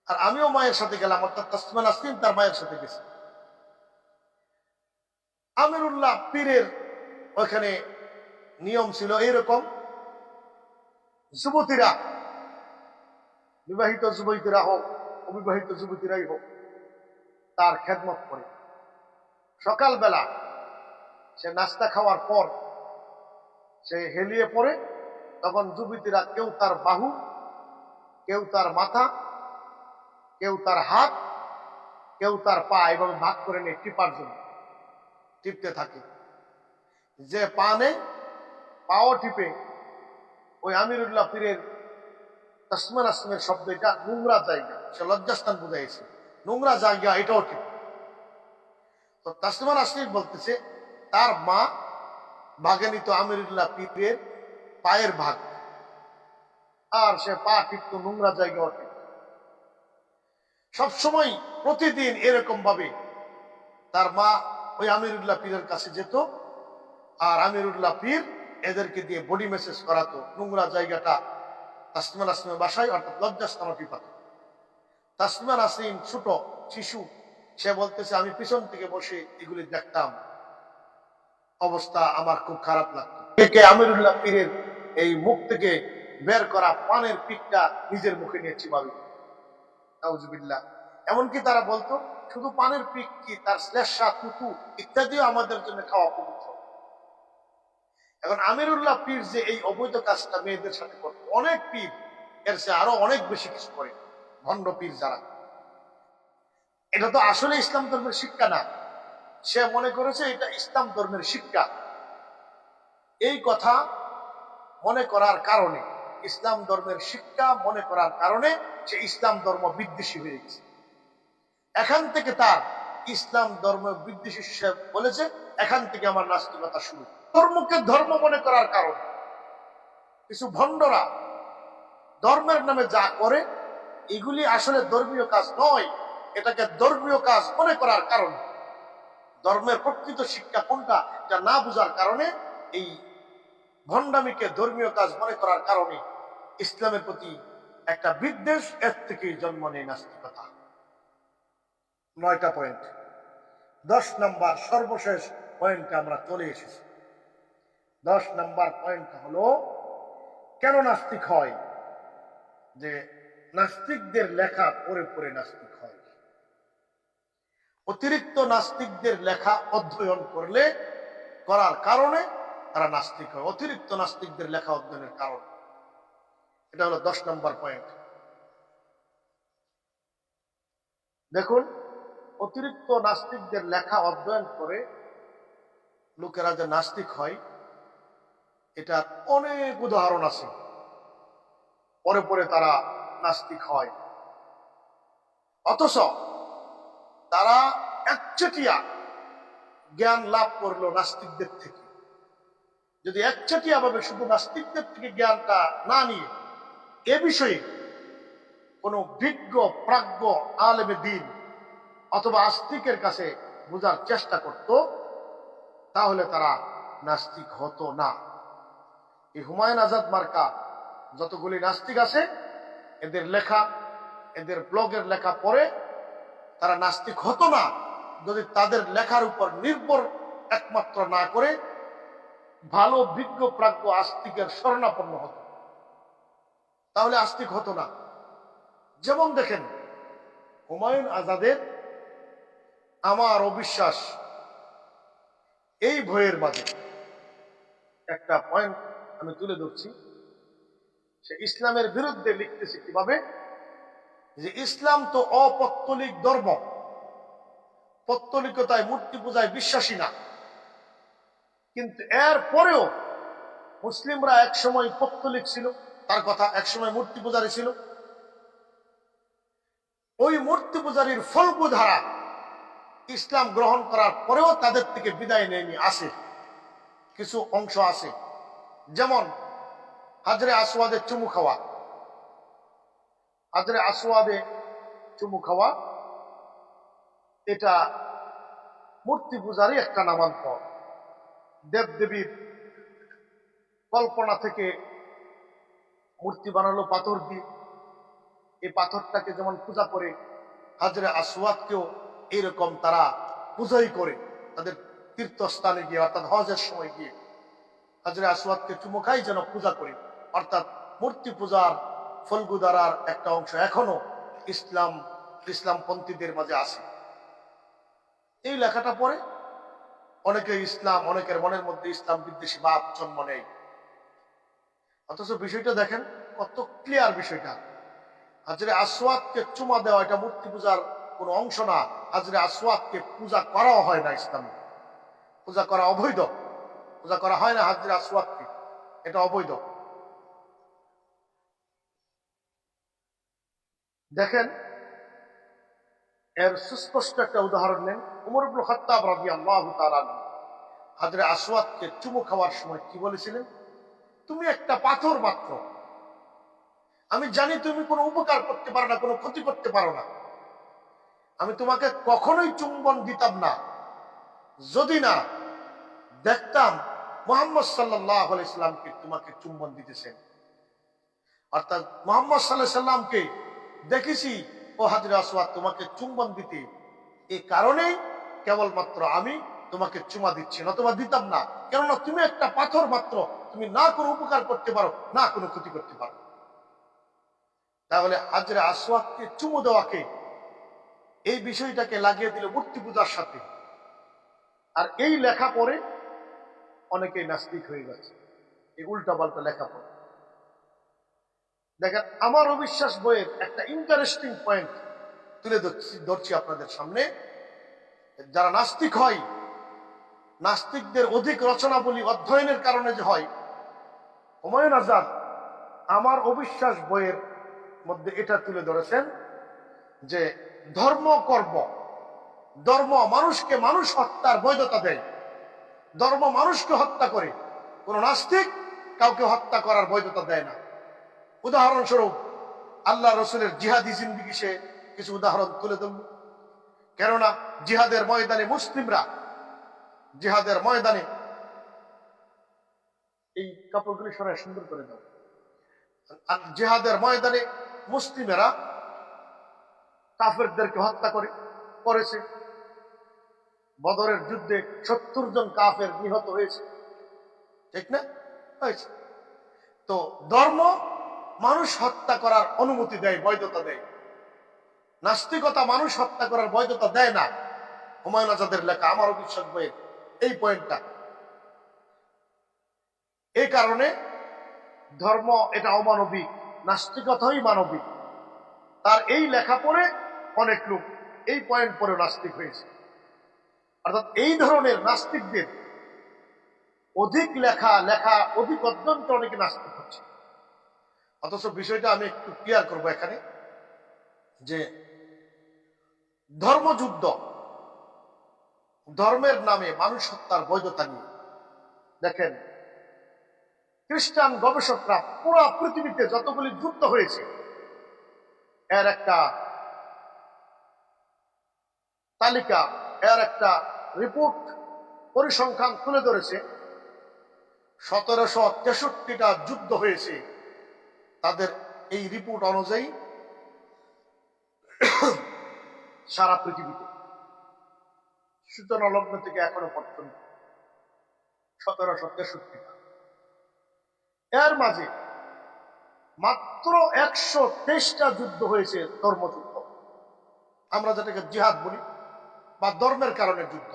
আর আমিও মায়ের সাথে গেলাম, অর্থাৎ তাসলিমা নাসরিন তার মায়ের সাথে গেছে। আমিরুল্লাহ পীরের ওখানে নিয়ম ছিল এইরকম, যুবতীরা, বিবাহিত যুবতীরা হোক অবিবাহিত যুবতীরাই হোক, তার খেদমত করে। সকালবেলা সে নাস্তা খাওয়ার পর সে হেলিয়ে পড়ে, তখন যুবতীরা কেউ তার বাহু, কেউ তার মাথা, কেউ তার হাত, কেউ তার পা, এভাবে ভাগ করে নিয়ে টিপার জন্য টিপতে থাকে। যে পা নেই পাও টিপে। ওই আমিরুল্লাহ পীরের তাসলিমা নাসরিনের শব্দ, এটা নোংরা জায়গা, সে লজ্জাস্থান বুঝাইছে, নোংরা জায়গা এটাও টিপে। তো তাসলিমা নাসরিন বলতেছে তার মা ভাগে নিত আমিরুল্লাহ পীরের পায়ের ভাগ, আর সে পা টিপত, নোংরা জায়গাও টিপত। সবসময় প্রতিদিন এরকম ভাবে তার মা ওই আমিরুল্লাহ পীরের কাছে যেত, আর আমিরুল্লাহ পীর এদেরকে দিয়ে বডি মেসেজ করাতো, নোংরা জায়গাটা তাসলিমা নাসরিনের বাসায় অর্থাৎ লজ্জাস্থান টিপাতো। তাসলিমা নাসরিন ছোট শিশু, সে বলতেছে আমি পিছন থেকে বসে এগুলি দেখতাম, অবস্থা আমার খুব খারাপ লাগতো। কে আমিরুল্লাহ পীরের এই মুখ থেকে বের করা পানের পিকটা নিজের মুখে নিয়ে চিবাবে, নাউজুবিল্লাহ। এমনকি তারা বলতো শুধু পানের পিক কি, তার শ্লেষা, থুতু ইত্যাদিও আমাদের জন্য খাওয়া পবিত্র। এখন আমিরুল্লাহ পীর যে এই অবৈধ কাজটা মেয়েদের সাথে করতো, অনেক পীর এর সে আরো অনেক বেশি কিছু করে, ভণ্ড পীর যারা, এটা তো আসলে ইসলাম ধর্মের শিক্ষা না। সে মনে করেছে এটা ইসলাম ধর্মের শিক্ষা। এই কথা মনে করার কারণে, ইসলাম ধর্মের শিক্ষা মনে করার কারণে সে ইসলাম ধর্ম বিদ্বেষী হয়ে গেছে। এখান থেকে তার ইসলাম ধর্ম বিদ্বেষী সে বলেছে, এখান থেকে আমার নাস্তিকতা শুরু। ধর্মকে ধর্ম মনে করার কারণে কিছু ভণ্ডরা ধর্মের নামে যা করে, এগুলি আসলে ধর্মীয় কাজ নয়, এটাকে ধর্মীয় কাজ মনে করার কারণে, ধর্মের প্রকৃত শিক্ষা কোনটা এটা না বুঝার কারণে, এই ভণ্ডামিকে ধর্মীয় কাজ মনে করার কারণে ইসলামের প্রতি একটা বিদ্বেষ, এর থেকেই জন্ম নেয় নাস্তিকতা। 9টা পয়েন্ট। 10 নম্বর সর্বশেষ পয়েন্টে আমরা চলে এসেছি। 10 নম্বর পয়েন্ট হলো কেন নাস্তিক হয়, যে নাস্তিকদের লেখা পড়ে পড়ে নাস্তিক হয়। অতিরিক্ত নাস্তিকদের লেখা অধ্যয়ন করার কারণে তারা নাস্তিক হয়, অতিরিক্ত নাস্তিকদের লেখা অধ্যয়নের কারণে। এটা হলো 10 নম্বর পয়েন্ট। দেখুন, অতিরিক্ত নাস্তিকদের লেখা অধ্যয়ন করে লোকেরা যে নাস্তিক হয়, এটা অনেক উদাহরণ আছে। পরে পরে তারা নাস্তিক হয়, অথচ তারা একচেটিয়া জ্ঞান লাভ করলো নাস্তিকদের থেকে। যদি একচেটিয়া ভাবে শুধু নাস্তিকদের থেকে জ্ঞানটা না নিয়ে এ বিষয়ে কোনো বিজ্ঞ প্রাজ্ঞ আলেমে দ্বীন অথবা আস্তিকের কাছে বোঝার চেষ্টা করত, তাহলে তারা নাস্তিক হতো না। এই হুমায়ুন আজাদ মার্কা যতগুলি নাস্তিক আছে, এদের লেখা, এদের ব্লগের লেখা পড়ে তারা নাস্তিক হতো না যদি তাদের লেখার উপর নির্ভর একমাত্র না করে ভালো বিজ্ঞ প্রাজ্ঞ আস্তিকের শরণাপন্ন হতো, তাহলে আস্তিক হতো না। যেমন দেখেন হুমায়ুন আজাদের আমার অবিশ্বাস এই বইয়ের মাঝে একটা পয়েন্ট আমি তুলে ধরছি। সে ইসলামের বিরুদ্ধে লিখতেছে কিভাবে, যে ইসলাম তো অপত্তলিক ধর্ম, পত্তলিকতায় মূর্তি পূজায় বিশ্বাসী না, কিন্তু এর পরেও মুসলিমরা একসময় পত্তলিক ছিল, তার কথা একসময় মূর্তি পূজারী ছিল। ওই মূর্তি পূজারীর ফল্গু ধারা ইসলাম গ্রহণ করার পরেও তাদের থেকে বিদায় নেয়নি, আসে কিছু অংশ আছে। যেমন হাজরে আসওয়াদে চুমু খাওয়া, হাজরে আসওয়াদে চুমু খাওয়া এটা মূর্তি পূজারই একটা নামান্তর। দেবদেবীর কল্পনা থেকে মূর্তি বানালো পাথর দিয়ে, এই পাথরটাকে যেমন পূজা করে হাজরে আসওয়াদকেও এইরকম তারা পূজাই করে। তাদের তীর্থস্থানে গিয়ে অর্থাৎ হজের সময় গিয়ে হাজরে আসওয়াদকে চুমু খাই যেন পূজা করি, অর্থাৎ মূর্তি পূজার ফল্গু দ্বারার একটা অংশ এখনো ইসলামপন্থীদের মাঝে আছে। এই লেখাটা পড়ে অনেকের মনের মধ্যে ইসলাম বিদ্বেষী ভাব জন্ম নেয়। অথচ বিষয়টা দেখেন কত ক্লিয়ার বিষয়টা। হাজরে আসওয়াদকে চুমা দেওয়া এটা মূর্তি পূজার কোন অংশ না। হাজরে আসওয়াদকে পূজা করাও হয় না, ইসলামে পূজা করা অবৈধ, পূজা করা হয় না হাজরে আসওয়াদকে, এটা অবৈধ। দেখেন এর সুস্পষ্ট একটা উদাহরণ নেন। উমর ইবনে খাত্তাব রাদিয়াল্লাহু তাআলা হাজরে আসওয়াদকে চুমু খাওয়ার সময় কি বলেছিলেন, তুমি একটা পাথর মাত্র, আমি জানি তুমি কোনো উপকার করতে পারো না, কোনো ক্ষতি করতে পারো না, আমি তোমাকে কখনোই চুম্বন দিতাম না যদি না দেখতাম মুহাম্মদ সাল্লাল্লাহু আলাইহি সাল্লামকে তোমাকে চুম্বন দিতেছেন। অর্থাৎ মুহাম্মদ সাল্লাল্লাহু আলাইহি সাল্লামকে দেখেছি ও হাজরে আসওয়াদ তোমাকে চুম্বন দিতে, এই কারণেই কেবলমাত্র আমি তোমাকে চুমা দিচ্ছি, নতুবা দিতাম না। কেননা তুমি একটা পাথর মাত্র, তুমি না কোনো উপকার করতে পারো না কোনো ক্ষতি করতে পারো। তাহলে হাজরে আসওয়াদকে চুমু দেওয়াকে, এই বিষয়টাকে লাগিয়ে দিল মূর্তি পূজার সাথে। আর এই লেখা পড়ে অনেকেই নাস্তিক হয়ে যাচ্ছে, এই উল্টা পাল্টা লেখা পড়ে। দেখেন আমার অবিশ্বাস বইয়ের একটা ইন্টারেস্টিং পয়েন্ট তুলে ধরছি আপনাদের সামনে। যারা নাস্তিক হয়, নাস্তিকদের অধিক রচনাবলী অধ্যয়নের কারণে যে হয়, হুমায়ুন আজাদ আমার অবিশ্বাস বইয়ের মধ্যে এটা তুলে ধরেছেন যে ধর্ম কর্ম, ধর্ম মানুষকে মানুষ হত্যার বৈধতা দেয়, ধর্ম মানুষকে হত্যা করে, কোন নাস্তিক কাউকে হত্যা করার বৈধতা দেয় না। উদাহরণস্বরূপ আল্লাহ রসুলের জিহাদি জিন্দিগি সে কিছু উদাহরণ তুলে ধরল। কেননা জিহাদের ময়দানে মুসলিমরা, জিহাদের ময়দানে, এই কাপড়গুলি সরাই সুন্দর করে দাও, জিহাদের ময়দানে মুসলিমেরা কাফেরদেরকে হত্যা করেছে। বদরের যুদ্ধে 70 জন কাফের নিহত হয়েছে, ঠিক না? হয়েছে। তো ধর্ম মানুষ হত্যা করার অনুমতি দেয়, বৈধতা দেয়। নাস্তিকতা মানুষ হত্যা করার বৈধতা দেয় না। হুমায়ুন আজাদের লেখা আমার অবিশ্বাস বইয়ের এই পয়েন্টটা। এই কারণে ধর্ম এটা অমানবিক, নাস্তিকতাই মানবিক। তার এই লেখা পড়ে অনেক লোক এই পয়েন্ট পরে নাস্তিক হয়েছে। অর্থাৎ এই ধরনের নাস্তিকদের অধিক লেখা অধিক অধ্যয়ন করে অনেকে নাস্তিক হচ্ছে। অথচ বিষয়টা আমি একটু ক্লিয়ার করবো এখানে, যে ধর্মযুদ্ধ, ধর্মের নামে মানুষ হত্যার বৈধতা নিয়ে দেখেন খ্রিস্টান গবেষকরা পুরো পৃথিবীতে যতগুলি যুদ্ধ হয়েছে এর একটা তালিকা, এর একটা রিপোর্ট, পরিসংখ্যান তুলে ধরেছে 1763টা যুদ্ধ হয়েছে তাদের এই রিপোর্ট অনুযায়ী সারা পৃথিবীতে, সূচনা লগ্ন থেকে এখনো পর্যন্ত 1763টা। এর মাঝে মাত্র 123টা যুদ্ধ হয়েছে ধর্মযুদ্ধ, আমরা যেটাকে জিহাদ বলি, বা ধর্মের কারণে যুদ্ধ।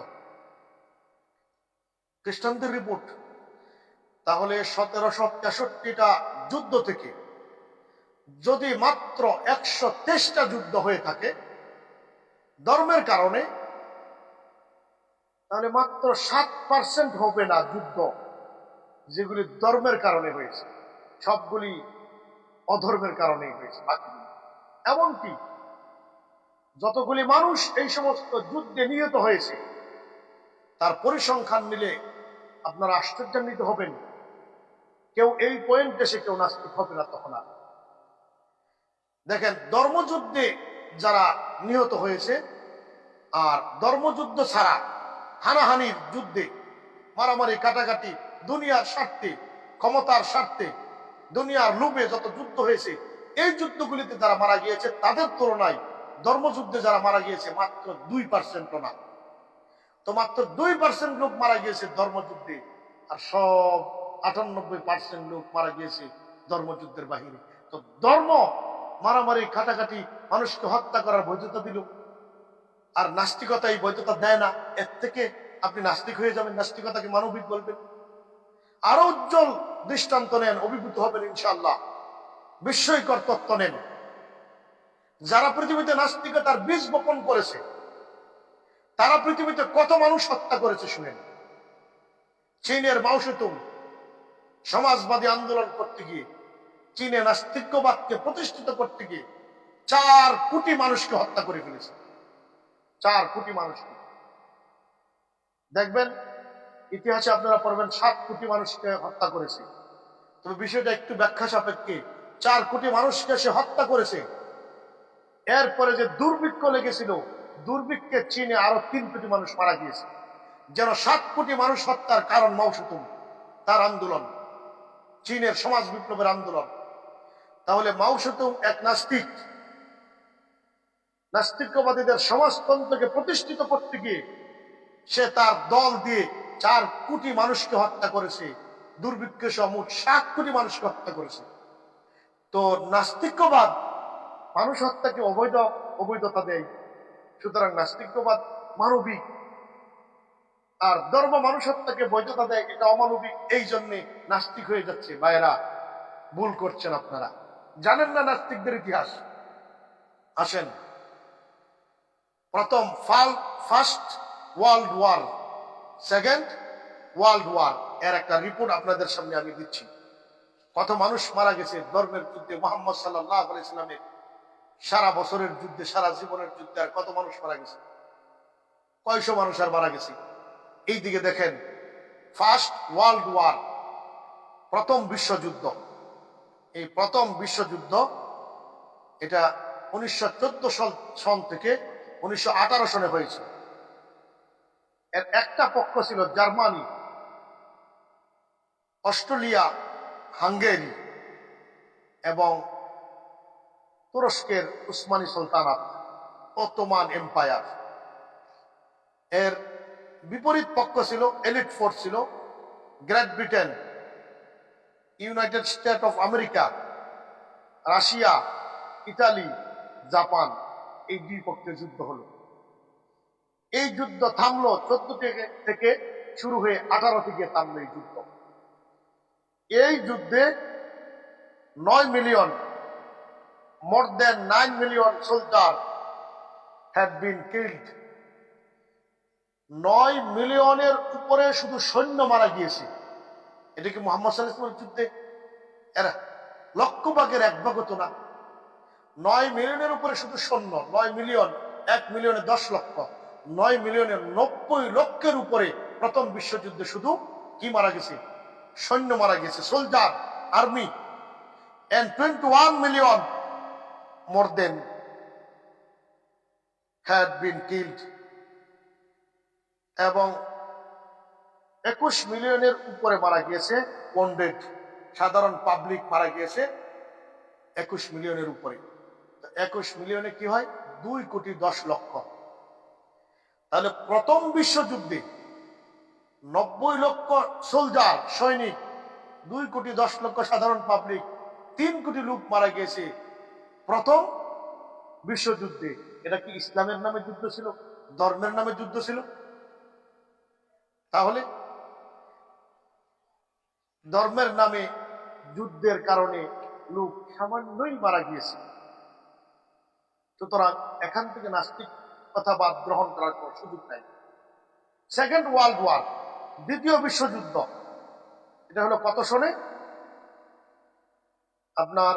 খ্রিস্টানদের রিপোর্ট। তাহলে 1763টা যুদ্ধ থেকে যদি মাত্র 123টা যুদ্ধ হয়ে থাকে ধর্মের কারণে, তাহলে মাত্র 7% হবে না যুদ্ধ যেগুলি ধর্মের কারণে হয়েছে, সবগুলি অধর্মের কারণেই হয়েছে। বাকিগুলি, এমনকি যতগুলি মানুষ এই সমস্ত যুদ্ধে নিহত হয়েছে তার পরিসংখ্যান নিলে আপনারা আশ্চর্যান্বিত হবেন। কেউ এই পয়েন্টে এসে কেউ নাস্তিক হবে না তখন আর। দেখেন, ধর্মযুদ্ধে যারা নিহত হয়েছে আর ধর্মযুদ্ধ ছাড়া হানাহানির যুদ্ধে, মারামারি কাটাকাটি, দুনিয়ার স্বার্থে, ক্ষমতার স্বার্থে, দুনিয়ার লোভে যত যুদ্ধ হয়েছে, এই যুদ্ধগুলিতে যারা মারা গিয়েছে তাদের তুলনায় ধর্মযুদ্ধে যারা মারা গিয়েছে মাত্র 2% না। তো মাত্র 2% লোক মারা গিয়েছে ধর্মযুদ্ধে, আর সব 98% লোক মারা গিয়েছে ধর্মযুদ্ধের বাহিরে। তো ধর্ম মারামারি কাটাকাটি মানুষকে হত্যা করার বৈধতা দিল, আর নাস্তিকতা এই বৈধতা দেয় না। এর থেকে আপনি নাস্তিক হয়ে যাবেন, নাস্তিকতাকে মানবিক বলবেন। আরো উজ্জ্বল দৃষ্টান্ত নেন, অভিভূত হবেন ইনশাআল্লাহ। বিস্ময়কর তত্ত্ব নেন। যারা পৃথিবীতে নাস্তিকতার বীজ বপন করেছে তারা পৃথিবীতে কত মানুষ হত্যা করেছে শুনেন। চীনের মাওসেতুং সমাজবাদী আন্দোলন করতে গিয়ে, চীনে নাস্তিক্যবাদকে প্রতিষ্ঠিত করতে গিয়ে 4 কোটি মানুষকে হত্যা করে ফেলেছে। 4 কোটি মানুষকে। দেখবেন ইতিহাসে আপনারা পড়বেন 7 কোটি মানুষকে হত্যা করেছে। তবে বিষয়টা একটু ব্যাখ্যা সাপেক্ষে। 4 কোটি মানুষকে সে হত্যা করেছে। এরপরে যে দুর্ভিক্ষ লেগেছিল, দুর্ভিক্ষে চীনে আরো 3 কোটি মানুষ মারা গিয়েছে। যেন 7 কোটি মানুষ হত্যার কারণ মাওসেতুং, তার আন্দোলন, চীনের সমাজ বিপ্লবের আন্দোলন। তাহলে মাওসেতুং এক নাস্তিক। নাস্তিক্যবাদীদের সমাজতন্ত্রকে প্রতিষ্ঠিত করতে গিয়ে সে তার দল দিয়ে 4 কোটি মানুষকে হত্যা করেছে। দুর্ভিক্ষে সহ মোট 7 কোটি মানুষকে হত্যা করেছে। তো নাস্তিক্যবাদ মানুষ হত্যাকে অবৈধতা দেয়, সুতরাং নাস্তিক্যবাদ মানবিক। আর ধর্ম মানুষ হত্যাকে বৈধতা দেয়, এটা অমানবিক। এই জন্য নাস্তিক হয়ে যাচ্ছে। ভাইয়েরা, ভুল করছেন আপনারা। জানেন না নাস্তিকদের ইতিহাস? আসেন, প্রথম first world war, second world war এর একটা রিপোর্ট আপনাদের সামনে আমি দিচ্ছি। কত মানুষ মারা গেছে ধর্মের যুদ্ধে, মুহাম্মদ সাল্লাল্লাহু আলাইহি সাল্লামের সারা বছরের যুদ্ধে, সারা জীবনের যুদ্ধে আর কত মানুষ মারা গেছে? কয়শো মানুষ আর মারা গেছে। এই দিকে দেখেন, ফার্স্ট ওয়ার্ল্ড ওয়ার, প্রথম বিশ্বযুদ্ধ। এই প্রথম বিশ্বযুদ্ধ এটা 1914 সন থেকে 1918 সনে হয়েছে। এর একটা পক্ষ ছিল জার্মানি, অস্ট্রেলিয়া, হাঙ্গেরি এবং তুরস্কের উসমানী সুলতানাত, অটোমান এম্পায়ার। এর বিপরীত পক্ষ ছিল, এলিট ফোর্স ছিল, great Britain, United state of America, Russia, Italy, Japan. এই 2 পক্ষের যুদ্ধ হলো। এই যুদ্ধ থামলো 14 থেকে শুরু হয়ে 18 থেকে থামলো এই যুদ্ধ। এই যুদ্ধে 9 million, more than 9 million soldiers had been killed। 9 মিলিয়নের উপরে শুধু সৈন্য মারা গিয়েছে। এটা কি মুহাম্মদ সাল্লাল্লাহু আলাইহি ওয়াসাল্লামের যুদ্ধে? এরা লক্ষ ভাগের 1 ভাগও তো না। 9 মিলিয়নের উপরে শুধু সৈন্য। 9 মিলিয়ন, 1 মিলিয়নে 10 লক্ষ, 9 মিলিয়নের 90 লক্ষের উপরে প্রথম বিশ্বযুদ্ধে শুধু কি মারা গেছে? সৈন্য মারা গেছে, soldier, army. and 21 million more than had been killed। এবং 21 মিলিয়নের উপরে মারা গিয়েছে, পন্ডেড সাধারণ পাবলিক মারা গিয়েছে 21 মিলিয়নের উপরে। 21 মিলিয়নে কি হয়? 2,10,00,000। তাহলে প্রথম বিশ্বযুদ্ধে 90 লক্ষ সোলজার, সৈনিক, 2,10,00,000 সাধারণ পাবলিক, 3 কোটি লোক মারা গিয়েছে প্রথম বিশ্বযুদ্ধে। এটা কি ইসলামের নামে যুদ্ধ ছিল? ধর্মের নামে যুদ্ধ ছিল? তাহলে ধর্মের নামে যুদ্ধের কারণে লোক সামান্যই মারা গিয়েছে। সুতরাং এখান থেকে নাস্তিক কথাবাদ গ্রহণ করার কোনো সুযোগ নাই। সেকেন্ড ওয়ার্ল্ড ওয়ার, দ্বিতীয় বিশ্বযুদ্ধ, এটা হলো কত সনে? আপনার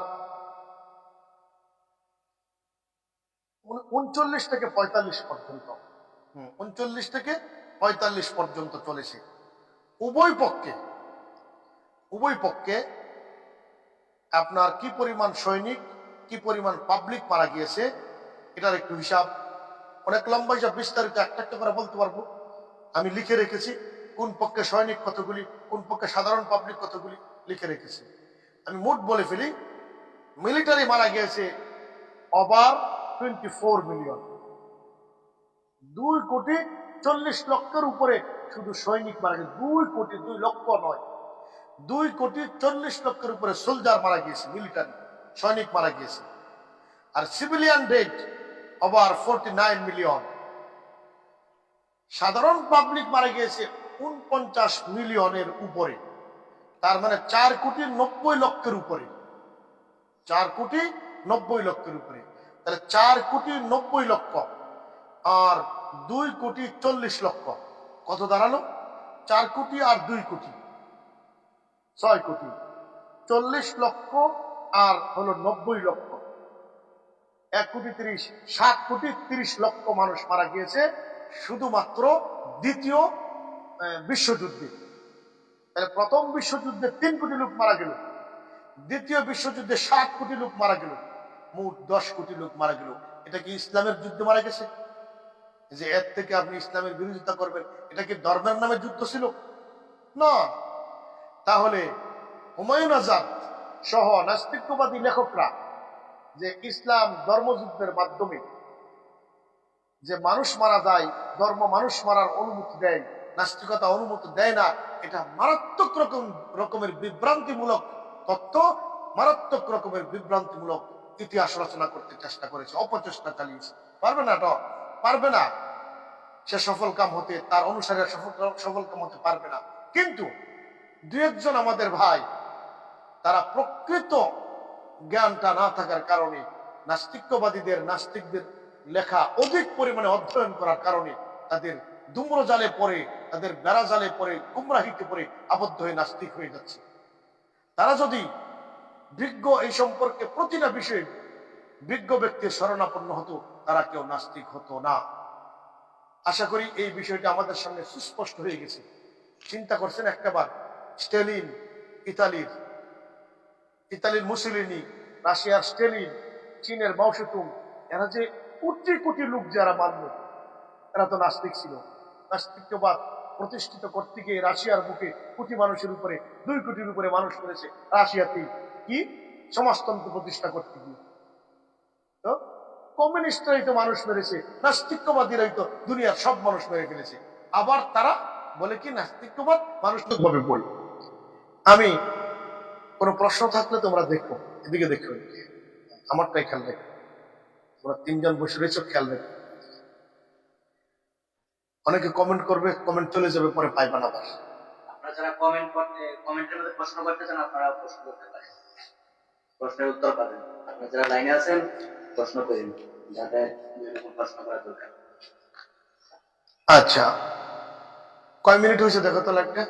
39 থেকে 45 পর্যন্ত। 39 থেকে 45 পর্যন্ত চলেছে। উভয় পক্ষে আপনার কি পরিমাণ সৈনিক, কি পরিমাণ পাবলিক মারা গিয়েছে, এটার একটু হিসাব, অনেক লম্বা হিসাব, বিস্তারিত একটা একটা করে বলতে পারবো। আমি লিখে রেখেছি কোন পক্ষে সৈনিক কতগুলি, কোন পক্ষে সাধারণ পাবলিক কতগুলি, লিখে রেখেছি। আমি মোট বলে ফেলি। মিলিটারি মারা গিয়েছে ওভার 24 মিলিয়ন। 2,40,00,000 উপরে শুধু সৈনিক মারা গেছে। 2,02,00,000 নয়, 2,40,00,000 উপরে সোলজার মারা গিয়েছে, মিলিটারি সৈনিক মারা গিয়েছে। আর সিভিলিয়ান ডেড ওভার 49 মিলিয়ন। সাধারণ পাবলিক মারা গিয়েছে 49 মিলিয়নের উপরে। তার মানে 4,90,00,000 উপরে, 4,90,00,000 উপরে। তাহলে 4,90,00,000 আর 2,40,00,000 কত দাঁড়ালো? 4 কোটি আর 2 কোটি, 6 কোটি। 40 লক্ষ আর হলো 90 লক্ষ, 1,30,00,000, 7,30,00,000 মানুষ মারা গিয়েছে শুধুমাত্র দ্বিতীয় বিশ্বযুদ্ধে। তাহলে প্রথম বিশ্বযুদ্ধে 3 কোটি লোক মারা গেল, দ্বিতীয় বিশ্বযুদ্ধে 7 কোটি লোক মারা গেল, মোট 10 কোটি লোক মারা গেল। এটা কি ইসলামের যুদ্ধে মারা গেছে? যে এর থেকে আপনি ইসলামের বিরোধিতা করবেন, এটা কি ধর্মের নামে যুদ্ধ ছিল? না। তাহলে হুমায়ুন আজাদ সহ নাস্তিকবাদী লেখকরা যে ইসলাম ধর্মযুদ্ধের মাধ্যমে যে মানুষ মারা যায়, ধর্ম মানুষ মারার অনুমতি দেয়, নাস্তিকতা অনুমতি দেয় না, এটা মারাত্মক রকমের বিভ্রান্তিমূলক তথ্য, মারাত্মক রকমের বিভ্রান্তিমূলক ইতিহাস রচনা করতে চেষ্টা করেছে, অপচেষ্টা চালিয়েছে। পারবে না, পারবে না। সে সফল কাম হতে, তার অনুসারী সফল কাম হতে পারবে না। কিন্তু দু একজন আমাদের ভাই, তারা প্রকৃত জ্ঞানটা না থাকার কারণে, নাস্তিকদের লেখা অধিক পরিমাণে অধ্যয়ন করার কারণে তাদের ধূম্র জালে পড়ে, তাদের বেড়া জালে পড়ে, গুমরাহিতে পড়ে আবদ্ধ হয়ে নাস্তিক হয়ে যাচ্ছে। তারা যদি বিজ্ঞ এই সম্পর্কে প্রতিটা বিষয়ে বিজ্ঞ ব্যক্তির শরণাপন্ন হতো, তারা কেউ নাস্তিক হতো না। আশা করি এই বিষয়টা আমাদের সামনে সুস্পষ্ট হয়ে গেছে। চিন্তা করছেন একটাবার, স্টেলিন, ইতালির মুসলিনি, রাশিয়ার স্টেলিন, চীনের মাও সেতুং, এরা যে কোটি কোটি লোক যারা মানল, এরা তো নাস্তিক ছিল। নাস্তিকবাদ প্রতিষ্ঠিত করতে গিয়ে রাশিয়ার বুকে কোটি মানুষের উপরে, 2 কোটির উপরে মানুষ করেছে রাশিয়াতেই, কি সমাজতন্ত্র প্রতিষ্ঠা করতে গিয়ে। তো কমিউনিস্টরাই তো মানুষ মেরেছে, নাস্তিকবাদীরাই তো দুনিয়ার সব মানুষ মেরে ফেলেছে। আবার তারা বলে কি নাস্তিকবাদ মানুষ ভাবে বলে। আমি কোন প্রশ্ন থাকলে তোমরা দেখো, এদিকে দেখো, আমারটাই খেয়াল রেখো। তোমরা 3 জন বসে রয়েছ, খেয়াল রেখো। অনেকে কমেন্ট করবে, কমেন্ট চলে যাবে, পরে পাইবা না। আবার আপনারা যারা কমেন্টের মধ্যে প্রশ্ন করতে চান, আপনারা প্রশ্ন করতে পারেন, প্রশ্নের উত্তর পাবেন। আপনারা যারা লাইনে আছেন প্রশ্ন করেন, যাদের প্রশ্ন করা দরকার। আচ্ছা, কয় মিনিট হয়েছে দেখো তো লাইটটা?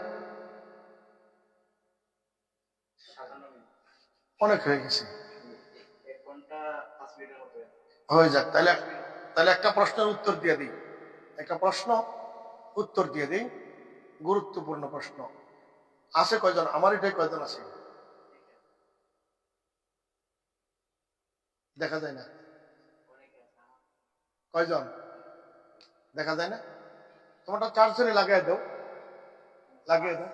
অনেক হয়ে গেছে, হয়ে যাক। তাহলে একটা প্রশ্নের উত্তর দিয়ে দিই, গুরুত্বপূর্ণ প্রশ্ন। আছে কয়জন? আমার এটাই কয়জন আছে দেখা যায় না। কয়জন দেখা যায় না? তোমারটা চার্জারে লাগাই দাও। লাগিয়ে দাও।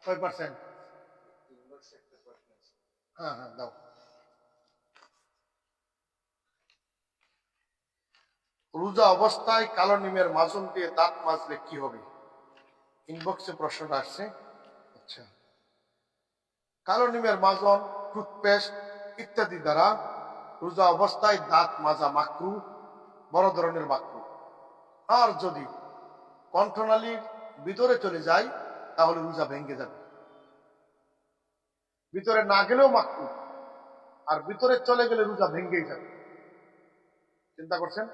কয় পার্সেন্ট? হ্যাঁ হ্যাঁ দাও। রোজা অবস্থায় কালো নিমের মাজন দিয়ে দাঁত মাজলে কি হবে? ইনবক্সে প্রশ্নটা আসছে। আচ্ছা, কালো নিমের মাজন, টুথপেস্ট ইত্যাদি দ্বারা রোজা অবস্থায় দাঁত মাজা মাকরু, বড় ধরনের মাকরু। আর যদি কণ্ঠনালীর ভিতরে চলে যায় তাহলে রোজা ভেঙে যাবে। ভিতরে না গেলেও মাকরু, আর ভিতরে চলে গেলে রোজা ভেঙেই যাবে। চিন্তা করছেন?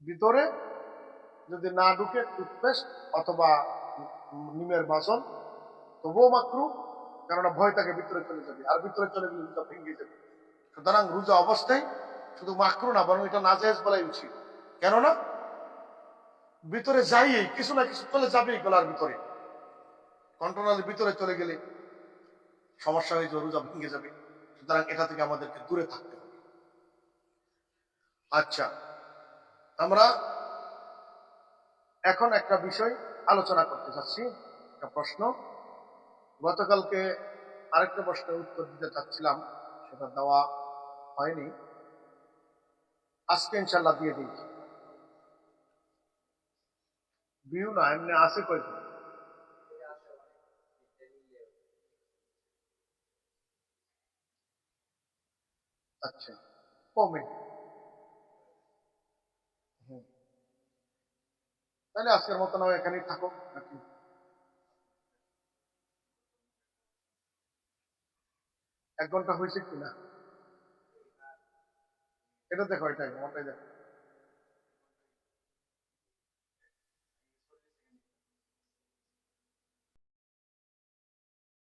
ভিতরে যদি না ঢুকে টুথপেস্ট অথবা নিমের মাজন, তবুও মাকরু, কেননা ভয় তাকে ভিতরে চলে যাবে, আর ভিতরে চলে গেলে রোজা ভেঙে যাবে। সুতরাং রোজা অবস্থায় শুধু মাকরু না, বরং এটা নাজায়েজ বলাই উচিত। কেননা ভিতরে যাইয়েই কিছু না কিছু চলে যাবেই গলার ভিতরে। কন্ট্রোলের ভিতরে চলে গেলে সমস্যা হয়ে যাবে, রোজা ভেঙে যাবে। সুতরাং এটা থেকে আমাদেরকে দূরে থাকতে হবে। আচ্ছা, আমরা এখন একটা বিষয় আলোচনা করতে চাচ্ছি, একটা প্রশ্ন। গতকালকে আরেকটা প্রশ্নের উত্তর দিতে চাচ্ছিলাম, সেটা দেওয়া হয়নি। আজকে ইনশাল্লাহ দিয়ে দিই। বিউ না, এমনি আছে কয়জন? আচ্ছা, কমে। হুম, তাহলে আজকের মতো নয় এখানেই থাকো নাকি? 1 ঘন্টা হয়েছে কিনা এটা দেখো, এটাই আমারটাই দেখো।